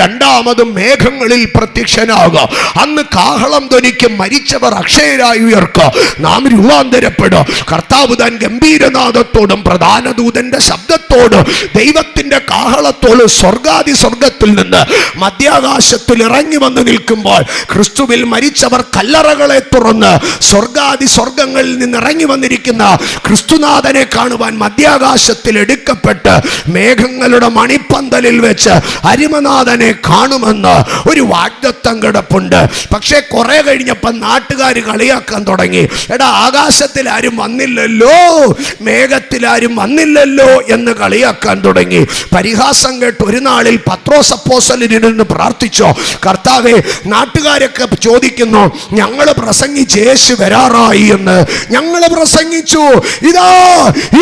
രണ്ടാമതും മേഘങ്ങളിൽ പ്രത്യക്ഷനാകുക. അന്ന് കാഹളം ധ്വനിക്കും, മരിച്ചവർ അക്ഷയരായി ഉയർക്കുക, നാം രൂപാന്തരപ്പെടുക. കർത്താവ് താൻ ഗംഭീരനാദത്തോടും പ്രധാന ദൂതന്റെ ശബ്ദത്തോടും ദൈവത്തിന്റെ കാഹളത്തോടും സ്വർഗാദി സ്വർഗത്തിൽ നിന്ന് മധ്യാകാശത്തിൽ ഇറങ്ങി വന്ന് നിൽക്കുമ്പോൾ ക്രിസ്തുവിൽ മരിച്ചവർ കല്ലറകളെ തുറന്ന് സ്വർഗാദി സ്വർഗങ്ങളിൽ നിന്ന് ഇറങ്ങി വന്നിരിക്കുന്ന ക്രിസ്തുനാഥനെ കാണുവാൻ മധ്യാകാശത്തിൽ എടുക്കപ്പെട്ട് മേഘങ്ങളുടെ മണിപ്പന്തലിൽ വെച്ച് അരിമനാഥനെ കാണുമെന്ന് ഒരു വാഗ്ദത്തം കിടപ്പുണ്ട്. പക്ഷെ കുറെ കഴിഞ്ഞപ്പോൾ നാട്ടുകാർ കളിയാക്കാൻ തുടങ്ങി. എടാ, ആകാശത്തിൽ ആരും വന്നില്ലല്ലോ, മേഘത്തിൽ ആരും വന്നില്ലല്ലോ എന്ന് കളിയാക്കാൻ തുടങ്ങി. പരിഹാസം കേട്ട് ഒരു നാളിൽ പത്രോസ് അപ്പോസ്തലനിൽ നിന്ന് പ്രാർത്ഥിച്ചോ, കർത്താവേ, നാട്ടുകാരൊക്കെ ചോദിക്കുന്നു, ഞങ്ങൾ പ്രസംഗിച്ച് യേശു വരാറായി എന്ന്. ഞങ്ങൾ പ്രസംഗിച്ചു, ഇതാ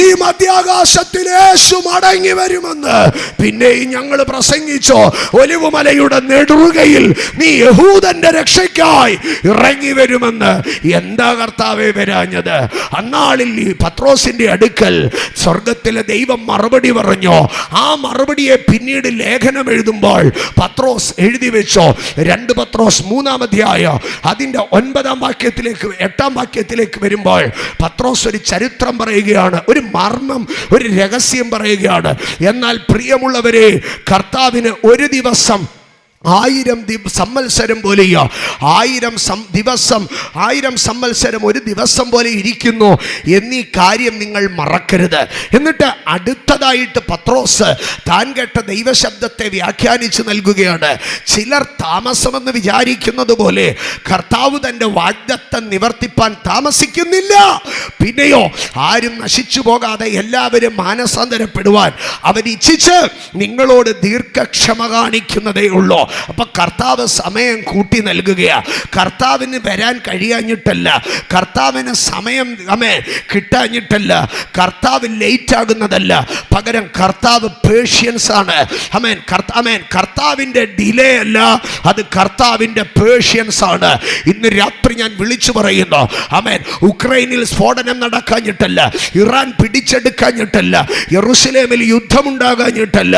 ഈ മധ്യാകാശത്തിൽ യേശു മടങ്ങി വരുമെന്ന്. പിന്നെയും ഞങ്ങൾ പ്രസംഗിച്ചോ, ഒലിവുമലയുടെ നെടുകയിൽ നീ യഹൂദന്റെ രക്ഷയ്ക്കായി ഇറങ്ങി വരുമെന്ന്. എന്താ കർത്താവേ വരാഞ്ഞത്? അന്നാളിൽ ഈ പത്രോസിന്റെ അടുക്കൽ സ്വർഗത്തിലെ ദൈവം മറുപടി പറഞ്ഞു. ആ മറുപടിയെ പിന്നീട് ലേഖനം എഴുതുമ്പോൾ പത്രോസ് എഴുതി വെച്ചോ. 2 പത്രോസ് 3-ാം അധ്യായം അതിന്റെ 9-ാം വാക്യത്തിലേക്ക് 8-ാം വാക്യത്തിലേക്ക് വരുമ്പോൾ പത്രോസ് ഒരു ചരിത്രം പറയുകയാണ്, ഒരു മർമ്മം, ഒരു രഹസ്യം പറയുകയാണ്. എന്നാൽ പ്രിയമുള്ളവരെ, കർത്താവിന് ഒരു ദിവസം 1000 സംവത്സരം പോലെയോ, 1000 സംവത്സരം ഒരു ദിവസം പോലെ ഇരിക്കുന്നു എന്നീ കാര്യം നിങ്ങൾ മറക്കരുത്. എന്നിട്ട് അടുത്തതായിട്ട് പത്രോസ് താൻ കേട്ട ദൈവശബ്ദത്തെ വ്യാഖ്യാനിച്ച് നൽകുകയാണ്. ചിലർ താമസമെന്ന് വിചാരിക്കുന്നത് പോലെ കർത്താവ് തൻ്റെ വാഗ്ദത്തം നിവർത്തിപ്പാൻ താമസിക്കുന്നില്ല. പിന്നെയോ ആരും നശിച്ചു പോകാതെ എല്ലാവരും മാനസാന്തരപ്പെടുവാൻ അവൻ ഇച്ഛിച്ച് നിങ്ങളോട് ദീർഘക്ഷമ കാണിക്കുന്നതേ ഉള്ളൂ. അപ്പൊ കർത്താവ് സമയം കൂട്ടി നൽകുകയാ. കർത്താവിന് വരാൻ കഴിയാഞ്ഞിട്ടല്ല, കർത്താവിന് സമയം കിട്ടാഞ്ഞിട്ടല്ല, കർത്താവ് ലേറ്റ് ആകുന്നതല്ല, പകരം കർത്താവ് പേഷ്യൻസ് ആണ്. അമേൻ. കർത്താവിൻ്റെ ഡിലേ അല്ല, അത് കർത്താവിൻ്റെ പേഷ്യൻസ് ആണ്. ഇന്ന് രാത്രി ഞാൻ വിളിച്ചു പറയുന്നു, അമേൻ, ഉക്രൈനിൽ സ്ഫോടനം നടക്കാഞ്ഞിട്ടല്ല, ഇറാൻ പിടിച്ചെടുക്കാഞ്ഞിട്ടല്ല, യെരൂശലേമിൽ യുദ്ധമുണ്ടാകാഞ്ഞിട്ടല്ല,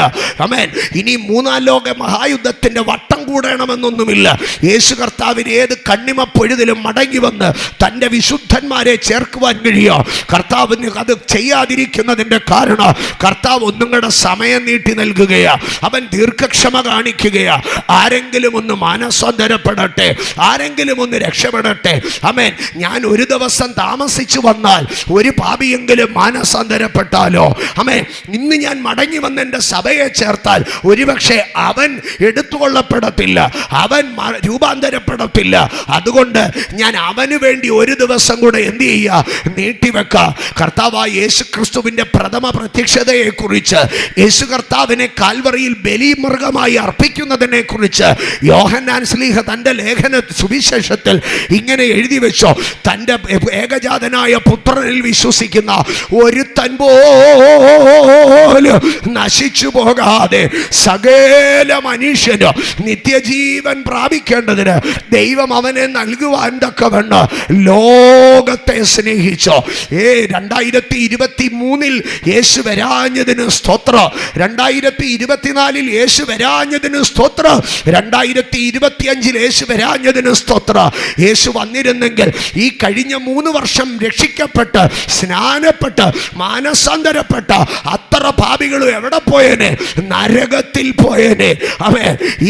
അമേൻ, ഇനി 3-ാം ലോക മഹായുദ്ധത്തിന്റെ വട്ടം കൂടണമെന്നൊന്നുമില്ല. യേശു കർത്താവിന് ഏത് കണ്ണിമപ്പൊഴുതിലും മടങ്ങി വന്ന് തൻ്റെ വിശുദ്ധന്മാരെ ചേർക്കുവാൻ കഴിയോ? കർത്താവിന് അത് ചെയ്യാതിരിക്കുന്നതിൻ്റെ കാരണം കർത്താവ് ഒന്നുങ്ങളുടെ സമയം നീട്ടി നൽകുകയാ. അവൻ ദീർഘക്ഷമ കാണിക്കുകയാ. ആരെങ്കിലും ഒന്ന് മാനസാന്തരപ്പെടട്ടെ, ആരെങ്കിലും ഒന്ന് രക്ഷപ്പെടട്ടെ. ആമേൻ. ഞാൻ ഒരു ദിവസം താമസിച്ചു വന്നാൽ ഒരു പാപിയെങ്കിലും മാനസാന്തരപ്പെട്ടാലോ? ആമേൻ. ഇന്ന് ഞാൻ മടങ്ങി വന്ന് എൻ്റെ സഭയെ ചേർത്താൽ ഒരുപക്ഷെ അവൻ എടുത്തുകൊള്ളപ്പെടത്തില്ല, അവൻ രൂപാന്തരപ്പെടത്തില്ല. അതുകൊണ്ട് ഞാൻ അവന് വേണ്ടി ഒരു ദിവസം കൂടെ എന്ത് ചെയ്യുക? നീട്ടിവെക്ക. കർത്താവായ യേശു ക്രിസ്തുവിൻ്റെ പ്രഥമ പ്രത്യക്ഷതയെ കുറിച്ച്, യേശു കർത്താവിനെ കാൽവറിയിൽ ബലിമൃഗമായി അർപ്പിക്കുന്നതിനെ കുറിച്ച് യോഹന്നാൻ ശ്ലീഹ തൻ്റെ ലേഖന സുവിശേഷത്തിൽ ഇങ്ങനെ എഴുതി വെച്ചോ: തൻ്റെ ഏകജാതനായ പുത്രനിൽ വിശ്വസിക്കുന്ന ഒരുത്തൻ പോലും നശിച്ചു പോകാതെ സകല മനുഷ്യന് നിത്യജീവൻ പ്രാപിക്കേണ്ടതിന് ദൈവം അവനെ നൽകുവാൻ തക്കവണ്ണം ലോകത്തെ സ്നേഹിച്ചോ. 2023 യേശു വരാഞ്ഞതിന് സ്തോത്രം, 2024 യേശു വരാഞ്ഞതിന് സ്തോത്രം, 2025 യേശു വരാഞ്ഞതിന് സ്തോത്രം. യേശു വന്നിരുന്നെങ്കിൽ ഈ കഴിഞ്ഞ 3 വർഷം രക്ഷിക്കപ്പെട്ട് സ്നാനപ്പെട്ട് മാനസാന്തരപ്പെട്ട അത്ര പാപികളും എവിടെ പോയേനെ? നരകത്തിൽ പോയേനെ.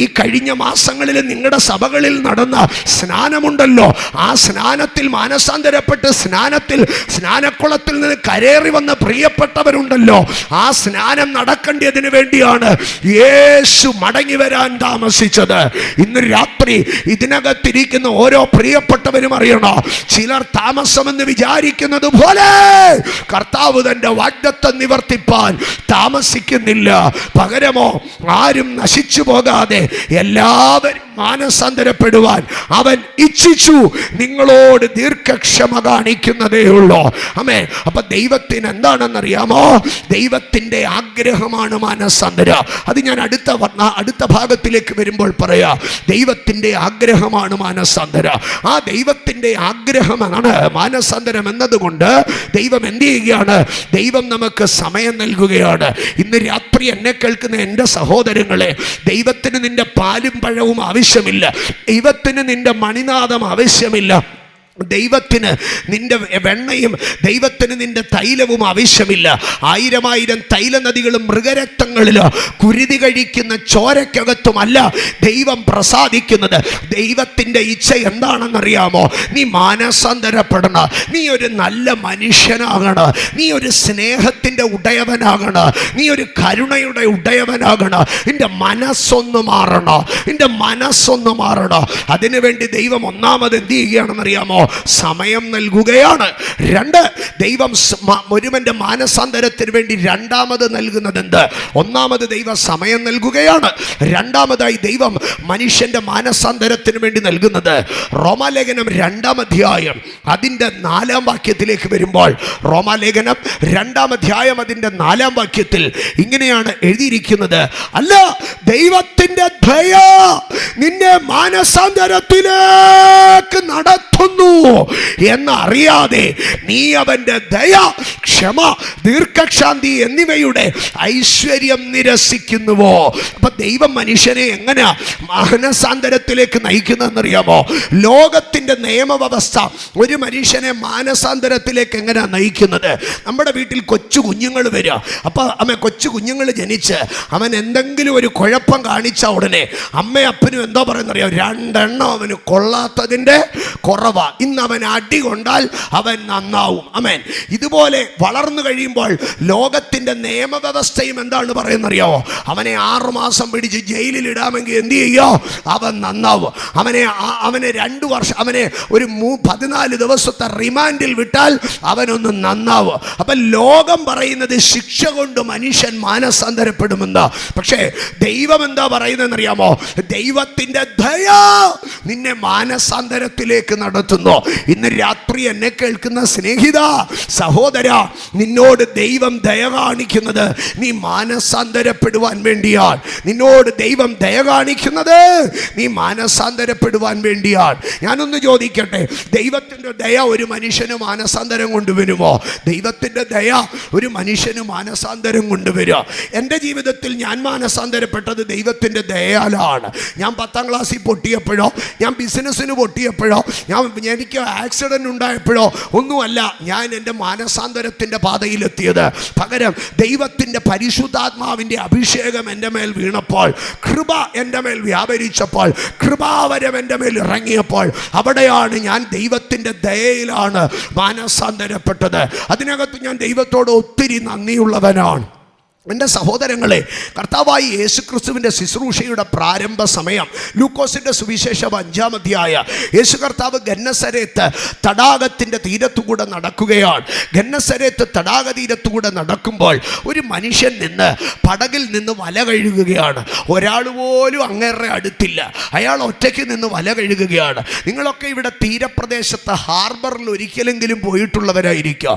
ഈ കഴിഞ്ഞ മാസങ്ങളിൽ നിങ്ങളുടെ സഭകളിൽ നടന്ന സ്നാനമുണ്ടല്ലോ, ആ സ്നാനത്തിൽ മാനസാന്തരപ്പെട്ട് സ്നാനക്കുളത്തിൽ നിന്ന് കരേറി വന്ന പ്രിയപ്പെട്ടവരുണ്ടല്ലോ, ആ സ്നാനം നടക്കേണ്ടതിന് വേണ്ടിയാണ് യേശു മടങ്ങി വരാൻ താമസിച്ചത്. ഇന്ന് രാത്രി ഇതിനകത്തിരിക്കുന്ന ഓരോ പ്രിയപ്പെട്ടവരും അറിയണോ, ചിലർ താമസമെന്ന് വിചാരിക്കുന്നത് പോലെ കർത്താവ് തന്റെ വാഗ്ദത്തം നിവർത്തിപ്പാൻ താമസിക്കുന്നില്ല. പകരമോ ആരും നശിച്ചു പോകാതെ എല്ലാവരും മാനസാന്തരപ്പെടുവാൻ അവൻ ഇച്ഛിച്ചു. നിങ്ങളോട് ദീർഘക്ഷമ കാണിക്കുന്നതേ ഉള്ളൂ. ആമേൻ. അപ്പൊ ദൈവത്തിന് എന്താണെന്നറിയാമോ? ദൈവത്തിന്റെ ആഗ്രഹമാണ് മാനസാന്തരം. അത് ഞാൻ അടുത്ത ഭാഗത്തിലേക്ക് വരുമ്പോൾ പറയാ. ദൈവത്തിന്റെ ആഗ്രഹമാണ് മാനസാന്തരം. ആ ദൈവത്തിന്റെ ആഗ്രഹമാണ് മാനസാന്തരം എന്നതുകൊണ്ട് ദൈവം എന്ത് ചെയ്യുകയാണ്? ദൈവം നമുക്ക് സമയം നൽകുകയാണ്. ഇന്ന് രാത്രി എന്നെ കേൾക്കുന്ന എൻ്റെ സഹോദരങ്ങളെ, ദൈവത്തിന് നിന്റെ പാലും പഴവും ആവശ്യമില്ല, ദൈവത്തിന് നിന്റെ മണിനാദം ആവശ്യമില്ല, ദൈവത്തിന് നിന്റെ വെണ്ണയും ദൈവത്തിന് നിന്റെ തൈലവും ആവശ്യമില്ല. 1000 തൈല നദികളും മൃഗരക്തങ്ങളിലോ കുരുതി കഴിക്കുന്ന ചോരക്കകത്തുമല്ല ദൈവം പ്രസാദിക്കുന്നത്. ദൈവത്തിൻ്റെ ഇച്ഛ എന്താണെന്നറിയാമോ? നീ മാനസാന്തരപ്പെടണം, നീ ഒരു നല്ല മനുഷ്യനാകണം, നീ ഒരു സ്നേഹത്തിൻ്റെ ഉടയവനാകണം, നീ ഒരു കരുണയുടെ ഉടയവനാകണം. നിന്റെ മനസ്സൊന്ന് മാറണം, നിന്റെ മനസ്സൊന്ന് മാറണം. അതിനുവേണ്ടി ദൈവം ഒന്നാമത് എന്ത് ചെയ്യുകയാണെന്നറിയാമോ? സമയം നൽകുകയാണ്. 2, ദൈവം ഒരുവന്റെ മാനസാന്തരത്തിന് വേണ്ടി രണ്ടാമത് നൽകുന്നത് എന്ത്? ഒന്നാമത് ദൈവം സമയം നൽകുകയാണ്, രണ്ടാമതായി ദൈവം മനുഷ്യന്റെ മാനസാന്തരത്തിന് വേണ്ടി നൽകുന്നത്. റോമാലേഖനം 2-ാം അധ്യായം അതിൻ്റെ 4-ാം വാക്യത്തിലേക്ക് വരുമ്പോൾ, റോമാലേഖനം 2-ാം അധ്യായം അതിൻ്റെ 4-ാം വാക്യത്തിൽ ഇങ്ങനെയാണ് എഴുതിയിരിക്കുന്നത്: അല്ല, ദൈവത്തിന്റെ ദയ നിന്നെ മാനസാന്തരത്തിലേക്ക് നടത്തുന്നു എന്നറിയാതെ നീ അവന്റെ ദയ, ക്ഷമ, ദീർഘക്ഷാന്തി എന്നിവയുടെ ഐശ്വര്യം നിരസിക്കുന്നുവോ? അപ്പൊ ദൈവം മനുഷ്യനെ എങ്ങനെയാ മാനസാന്തരത്തിലേക്ക് നയിക്കുന്നതെന്നറിയാമോ? ലോകത്തിന്റെ നിയമവ്യവസ്ഥ ഒരു മനുഷ്യനെ മാനസാന്തരത്തിലേക്ക് എങ്ങനെയാ നയിക്കുന്നത്? നമ്മുടെ വീട്ടിൽ കൊച്ചു കുഞ്ഞുങ്ങൾ വരിക. അപ്പൊ കൊച്ചു കുഞ്ഞുങ്ങൾ ജനിച്ച് അവൻ എന്തെങ്കിലും ഒരു കുഴപ്പം കാണിച്ച ഉടനെ അമ്മയും അപ്പനും എന്തോ പറയുന്നറിയാം? 2 എണ്ണം അവന് കൊള്ളാത്തതിൻ്റെ കുറവാ. ഇന്ന് അവൻ അടി കൊണ്ടാൽ അവൻ നന്നാവും. ആമേൻ. ഇതുപോലെ വളർന്നു കഴിയുമ്പോൾ ലോകത്തിന്റെ നിയമവ്യവസ്ഥയും എന്താണ് പറയുന്നറിയാവോ? അവനെ 6 മാസം പിടിച്ച് ജയിലിൽ ഇടാമെങ്കിൽ എന്ത് ചെയ്യോ? അവൻ നന്നാവും. അവനെ 2 വർഷം, അവനെ ഒരു 14 ദിവസത്തെ റിമാൻഡിൽ വിട്ടാൽ അവനൊന്ന് നന്നാവും. അപ്പൊ ലോകം പറയുന്നത് ശിക്ഷ കൊണ്ട് മനുഷ്യൻ മാനസാന്തരപ്പെടുമെന്ന്. പക്ഷേ ദൈവം എന്താ പറയുന്നതെന്നറിയാമോ? ദൈവത്തിന്റെ ദയ നിന്നെ മാനസാന്തരത്തിലേക്ക് നടത്തുന്നു. ഇന്ന് രാത്രി എന്നെ കേൾക്കുന്ന സ്നേഹിത, സഹോദര, നിന്നോട് ദൈവം ദയ കാണിക്കുന്നത് നീ മാനസാന്തരപ്പെടുവാൻ വേണ്ടിയാണ്. നിന്നോട് ദൈവം ദയ കാണിക്കുന്നത് നീ മാനസാന്തരപ്പെടുവാൻ വേണ്ടിയാണ്. ഞാനൊന്ന് ചോദിക്കട്ടെ, ദൈവത്തിൻ്റെ ദയ ഒരു മനുഷ്യന് മാനസാന്തരം കൊണ്ടുവരുമോ? ദൈവത്തിൻ്റെ ദയ ഒരു മനുഷ്യന് മാനസാന്തരം കൊണ്ടുവരിക. എൻ്റെ ജീവിതത്തിൽ ഞാൻ മാനസാന്തരപ്പെട്ടത് ദൈവത്തിൻ്റെ ദയയാലാണ്. ഞാൻ 10ാം ക്ലാസ്സിൽ പൊട്ടിയപ്പോഴോ, ഞാൻ ബിസിനസ്സിന് പൊട്ടിയപ്പോഴോ, എനിക്ക് ആക്സിഡൻ്റ് ഉണ്ടായപ്പോഴോ ഒന്നുമല്ല ഞാൻ എൻ്റെ മാനസാന്തരത്തിൻ്റെ പാതയിലെത്തിയത്. പകരം ദൈവത്തിൻ്റെ പരിശുദ്ധാത്മാവിൻ്റെ അഭിഷേകം എൻ്റെ മേൽ വീണപ്പോൾ, കൃപ എൻ്റെ മേൽ വ്യാപരിച്ചപ്പോൾ, കൃപാവരം എൻ്റെ മേൽ ഇറങ്ങിയപ്പോൾ, അവിടെയാണ് ഞാൻ ദൈവത്തിൻ്റെ ദയയിലാണ് മാനസാന്തരപ്പെട്ടത്. അതിനകത്ത് ഞാൻ ദൈവത്തോട് ഒത്തിരി നന്ദിയുള്ളവനാണ്. എൻ്റെ സഹോദരങ്ങളെ, കർത്താവായ യേശുക്രിസ്തുവിൻ്റെ ശുശ്രൂഷയുടെ പ്രാരംഭ സമയം ലൂക്കോസിൻ്റെ സുവിശേഷം 5-ാം അധ്യായം. യേശു കർത്താവ് ഗന്നസരേത്ത് തടാകത്തിൻ്റെ തീരത്തുകൂടെ നടക്കുകയാണ്. ഗന്നസരേത്ത് തടാക തീരത്തുകൂടെ നടക്കുമ്പോൾ ഒരു മനുഷ്യൻ പടകിൽ നിന്ന് വല കഴുകുകയാണ്. ഒരാൾ പോലും അങ്ങേറെ അടുത്തില്ല. അയാൾ ഒറ്റയ്ക്ക് നിന്ന് വല കഴുകുകയാണ്. നിങ്ങളൊക്കെ ഇവിടെ തീരപ്രദേശത്ത് ഹാർബറിൽ ഒരിക്കലെങ്കിലും പോയിട്ടുള്ളവരായിരിക്കും.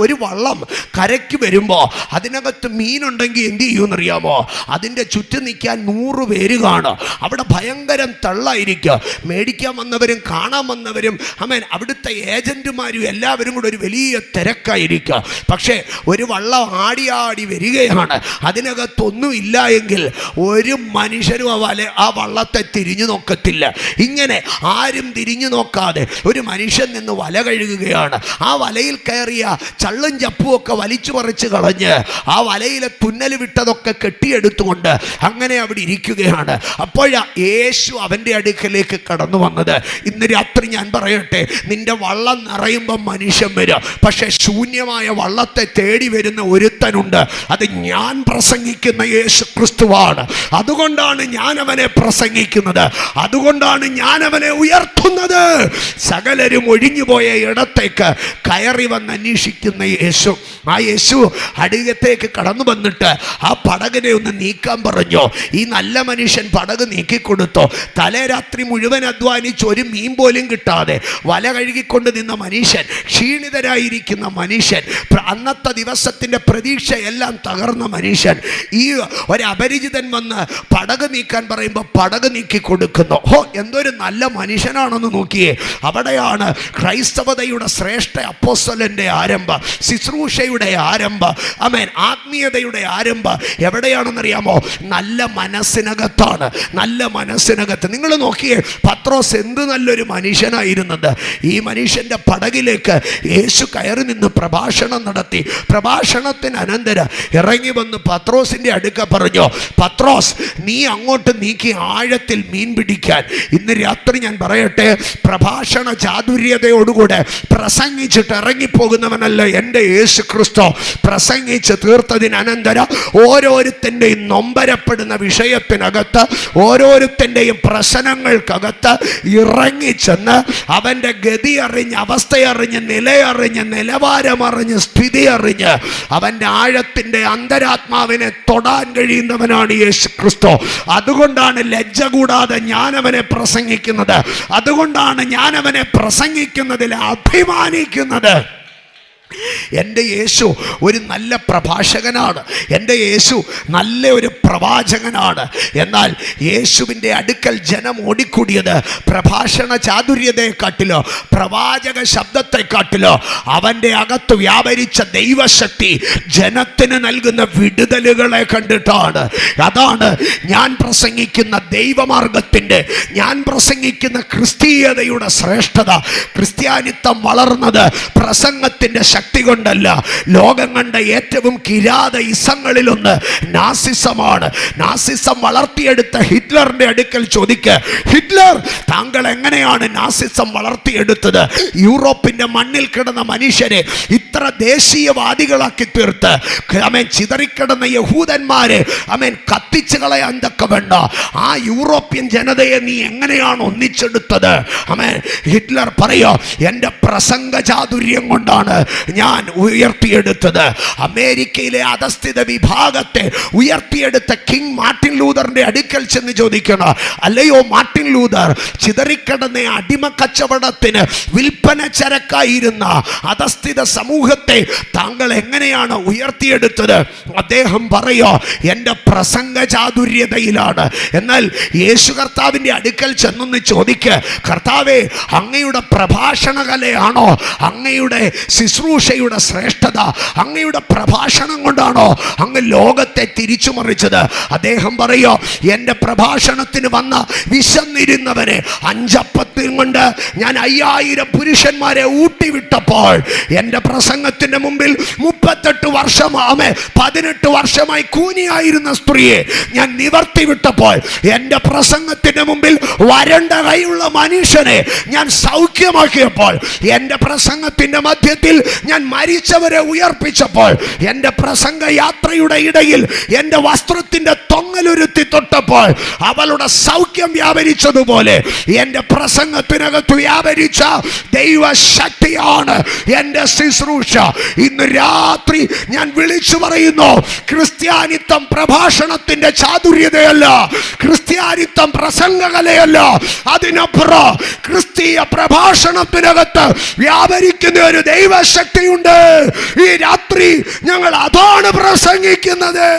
ഒരു വള്ളം കരയ്ക്ക് വരുമ്പോൾ അതിനകത്ത് മീനുണ്ടെങ്കിൽ എന്ത് ചെയ്യുമെന്നറിയാമോ? അതിൻ്റെ ചുറ്റും നിൽക്കാൻ 100 പേര് കാണും. അവിടെ ഭയങ്കരം തള്ളായിരിക്കും. മേടിക്കാൻ വന്നവരും കാണാൻ വന്നവരും അവിടുത്തെ ഏജന്റുമാരും എല്ലാവരും കൂടെ ഒരു വലിയ തിരക്കായിരിക്കും. പക്ഷേ ഒരു വള്ളം ആടി വരികയാണ്. അതിനകത്തൊന്നും ഇല്ല എങ്കിൽ ഒരു മനുഷ്യരും ആ വള്ളത്തെ തിരിഞ്ഞു നോക്കത്തില്ല. ഇങ്ങനെ ആരും തിരിഞ്ഞു നോക്കാതെ ഒരു മനുഷ്യൻ നിന്ന് വല കഴുകുകയാണ്. ആ വലയിൽ കയറിയ ചള്ളും ചപ്പും ഒക്കെ വലിച്ചു പറിച്ച് കളഞ്ഞ് ആ വലയിലെ തുന്നൽ വിട്ടതൊക്കെ കെട്ടിയെടുത്തുകൊണ്ട് അങ്ങനെ അവിടെ ഇരിക്കുകയാണ്. അപ്പോഴാ യേശു അവൻ്റെ അടുക്കലേക്ക് കടന്നു വന്നത്. ഇന്ന് രാത്രി ഞാൻ പറയട്ടെ, നിന്റെ വള്ളം നിറയുമ്പോൾ മനുഷ്യൻ വരും. പക്ഷെ ശൂന്യമായ വള്ളത്തെ തേടി വരുന്ന ഒരുത്തനുണ്ട്. അത് ഞാൻ പ്രസംഗിക്കുന്ന യേശു ക്രിസ്തുവാണ്. അതുകൊണ്ടാണ് ഞാൻ അവനെ പ്രസംഗിക്കുന്നത്. അതുകൊണ്ടാണ് ഞാൻ അവനെ ഉയർത്തുന്നത്. സകലരും ഒഴിഞ്ഞുപോയ ഇടത്തേക്ക് കയറി വന്ന് അന്വേഷിക്കുന്ന യേശു. ആ യേശു അടികത്തേക്ക് കടന്നു വന്നിട്ട് ആ പടകിനെ ഒന്ന് നീക്കാൻ പറഞ്ഞു. ഈ നല്ല മനുഷ്യൻ പടക് നീക്കിക്കൊടുത്തോ. തലേ രാത്രി മുഴുവൻ അധ്വാനിച്ച് ഒരു മീൻ പോലും കിട്ടാതെ വല കഴുകിക്കൊണ്ട് നിന്ന മനുഷ്യൻ, ക്ഷീണിതരായിരിക്കുന്ന മനുഷ്യൻ, അന്നത്തെ ദിവസത്തിൻ്റെ പ്രതീക്ഷയെല്ലാം തകർന്ന മനുഷ്യൻ, ഈ ഒരു അപരിചിതൻ വന്ന് പടക് നീക്കാൻ പറയുമ്പോൾ പടക് നീക്കി കൊടുക്കുന്നു. എന്തൊരു നല്ല മനുഷ്യനാണെന്ന് നോക്കിയേ. അവിടെയാണ് ക്രൈസ്തവതയുടെ ശ്രേഷ്ഠ അപ്പോസ്തലൻ്റെ ആരംഭം, ശുശ്രൂഷയുടെ ആരംഭം, ആത്മീയതയുടെ ആരംഭം എവിടെയാണെന്നറിയാമോ? നല്ല മനസ്സിനകത്താണ്. നല്ല മനസ്സിനകത്ത്. നിങ്ങൾ നോക്കിയേ, പത്രോസ് എന്ത് നല്ലൊരു മനുഷ്യനായിരുന്നത്. ഈ മനുഷ്യൻ്റെ പടകിലേക്ക് യേശു കയറി നിന്ന് പ്രഭാഷണം നടത്തി. പ്രഭാഷണത്തിന് അനന്തരം ഇറങ്ങി വന്ന് പത്രോസിൻ്റെ അടുക്ക പറഞ്ഞു, പത്രോസ്, നീ അങ്ങോട്ട് നീക്കി ആഴത്തിൽ മീൻ പിടിക്കാൻ. ഇന്ന് രാത്രി ഞാൻ പറയട്ടെ, പ്രഭാഷണ ചാതുര്യതയോടുകൂടെ പ്രസംഗിച്ചിട്ട് ഇറങ്ങിപ്പോകുന്നവനല്ല എൻ്റെ യേശു ക്രിസ്തു. പ്രസംഗിച്ച് തീർത്തതിനനന്തരം ഓരോരുത്തൻ്റെയും നൊമ്പരപ്പെടുന്ന വിഷയത്തിനകത്ത്, ഓരോരുത്തൻ്റെയും പ്രശ്നങ്ങൾക്കകത്ത് ഇറങ്ങിച്ചെന്ന് അവൻ്റെ ഗതി അറിഞ്ഞ്, അവസ്ഥയറിഞ്ഞ്, നിലയറിഞ്ഞ്, നിലവാരമറിഞ്ഞ്, സ്ഥിതി അറിഞ്ഞ് അവൻ്റെ ആഴത്തിൻ്റെ അന്തരാത്മാവിനെ തൊടാൻ കഴിയുന്നവനാണ് യേശു ക്രിസ്തു. അതുകൊണ്ടാണ് ലജ്ജ കൂടാതെ ഞാനവനെ പ്രസംഗിക്കുന്നത്. അതുകൊണ്ടാണ് ഞാനവനെ പ്രസംഗിക്കുന്നതിൽ അഭിമാനിക്കുന്നത്. എൻ്റെ യേശു ഒരു നല്ല പ്രഭാഷകനാണ്. എൻ്റെ യേശു നല്ല ഒരു പ്രവാചകനാണ്. എന്നാൽ യേശുവിൻ്റെ അടുക്കൽ ജനം ഓടിക്കൂടിയത് പ്രഭാഷണ ചാതുര്യതയെക്കാട്ടിലോ പ്രവാചക ശബ്ദത്തെക്കാട്ടിലോ അവൻ്റെ അകത്ത് വ്യാപരിച്ച ദൈവശക്തി ജനത്തിന് നൽകുന്ന വിടുതലുകളെ കണ്ടിട്ടാണ്. അതാണ് ഞാൻ പ്രസംഗിക്കുന്ന ദൈവമാർഗത്തിൻ്റെ, ഞാൻ പ്രസംഗിക്കുന്ന ക്രിസ്തീയതയുടെ ശ്രേഷ്ഠത. ക്രിസ്ത്യാനിത്വം വളർന്നത് പ്രസംഗത്തിൻ്റെ ശക്തി കൊണ്ടല്ല. ലോകം കണ്ട ഏറ്റവും കിരാത ഇസങ്ങളിലൊന്ന് നാസിസമാണ്. നാസിസം വളർത്തിയെടുത്ത ഹിറ്റ്ലറിന്റെ അടുക്കൽ ചോദിക്കുക, ഹിറ്റ്ലർ, താങ്കൾ എങ്ങനെയാണ് നാസിസം വളർത്തിയെടുത്തത്? യൂറോപ്പിന്റെ മണ്ണിൽ കിടന്ന മനുഷ്യരെ ഇത്ര ദേശീയവാദികളാക്കി തീർത്ത് ചിതറിക്കിടന്ന യഹൂദന്മാരെ കത്തിച്ചു കളയാൻ തക്കവണ്ണ ആ യൂറോപ്യൻ ജനതയെ നീ എങ്ങനെയാണ് ഒന്നിച്ചെടുത്തത്? ഹിറ്റ്ലർ പറയോ, എൻ്റെ പ്രസംഗ ചാതുര്യം കൊണ്ടാണ് ഞാൻ ഉയർത്തിയെടുത്തത്. അമേരിക്കയിലെ അധസ്ഥിത വിഭാഗത്തെ ഉയർത്തിയെടുത്ത കിങ് മാർട്ടിൻ ലൂതറിന്റെ അടുക്കൽ ചെന്ന് ചോദിക്കണം, അല്ലയോ മാർട്ടിൻ ലൂതർ, ചിതറിക്കിടന്ന അടിമ കച്ചവടത്തിന് വിൽപ്പന ചരക്കായിരുന്ന അധസ്ഥിത സമൂഹത്തെ താങ്കൾ എങ്ങനെയാണ് ഉയർത്തിയെടുത്തത്? അദ്ദേഹം പറയോ, എൻ്റെ പ്രസംഗ ചാതുര്യതയിലാണ്. എന്നാൽ യേശു കർത്താവിൻ്റെ അടുക്കൽ ചെന്നൊന്ന് ചോദിക്ക്, കർത്താവേ, അങ്ങയുടെ പ്രഭാഷണ കലയാണോ അങ്ങയുടെ ശുശ്രൂഷയുടെ ശ്രേഷ്ഠത? അങ്ങയുടെ പ്രഭാഷണം കൊണ്ടാണോ അങ്ങ് ലോകത്തെ തിരിച്ചു മറിച്ചത്? അദ്ദേഹം പറയോ, എൻ്റെ പ്രഭാഷണത്തിന് വന്ന വിശന്നിരുന്നവനെ 5 അപ്പത്തിൽ കൊണ്ട് ഞാൻ 5000 പുരുഷന്മാരെ ഊട്ടിവിട്ടപ്പോൾ, എൻ്റെ പ്രസംഗത്തിന്റെ മുമ്പിൽ 38 വർഷമാമേ 18 വർഷമായി കൂനിയായിരുന്ന സ്ത്രീയെ ഞാൻ നിവർത്തി വിട്ടപ്പോൾ, എൻ്റെ പ്രസംഗത്തിന്റെ മുമ്പിൽ വരണ്ട കൈയുള്ള മനുഷ്യനെ ഞാൻ സൗഖ്യമാക്കിയപ്പോൾ, എൻ്റെ പ്രസംഗത്തിന്റെ മധ്യത്തിൽ ഞാൻ മരിച്ചവരെ ഉയർപ്പിച്ചപ്പോൾ, എൻ്റെ പ്രസംഗ യാത്രയുടെ ഇടയിൽ എൻ്റെ വസ്ത്രത്തിന്റെ തൊങ്ങലുരുത്തി തൊട്ടപ്പോൾ അവളുടെ സൗഖ്യം വ്യാപരിച്ചതുപോലെ എൻ്റെ പ്രസംഗത്തിനകത്ത് വ്യാപരിച്ച ദൈവശക്തിയാണ് എൻ്റെ ശുശ്രൂഷ. ഇന്ന് രാത്രി ഞാൻ വിളിച്ചു പറയുന്നു, ക്രിസ്ത്യാനിത്വം പ്രഭാഷണത്തിന്റെ ചാതുര്യതയല്ല, ക്രിസ്ത്യാനിത്വം പ്രസംഗകലയല്ല, അതിനപ്പുറം ക്രിസ്തീയ പ്രഭാഷണത്തിനകത്ത് വ്യാപരിക്കുന്ന ഒരു ദൈവശക്തിയുണ്ട്. ഈ രാത്രി ഞങ്ങൾ അതാണ് പ്രസംഗിക്കുന്നത്.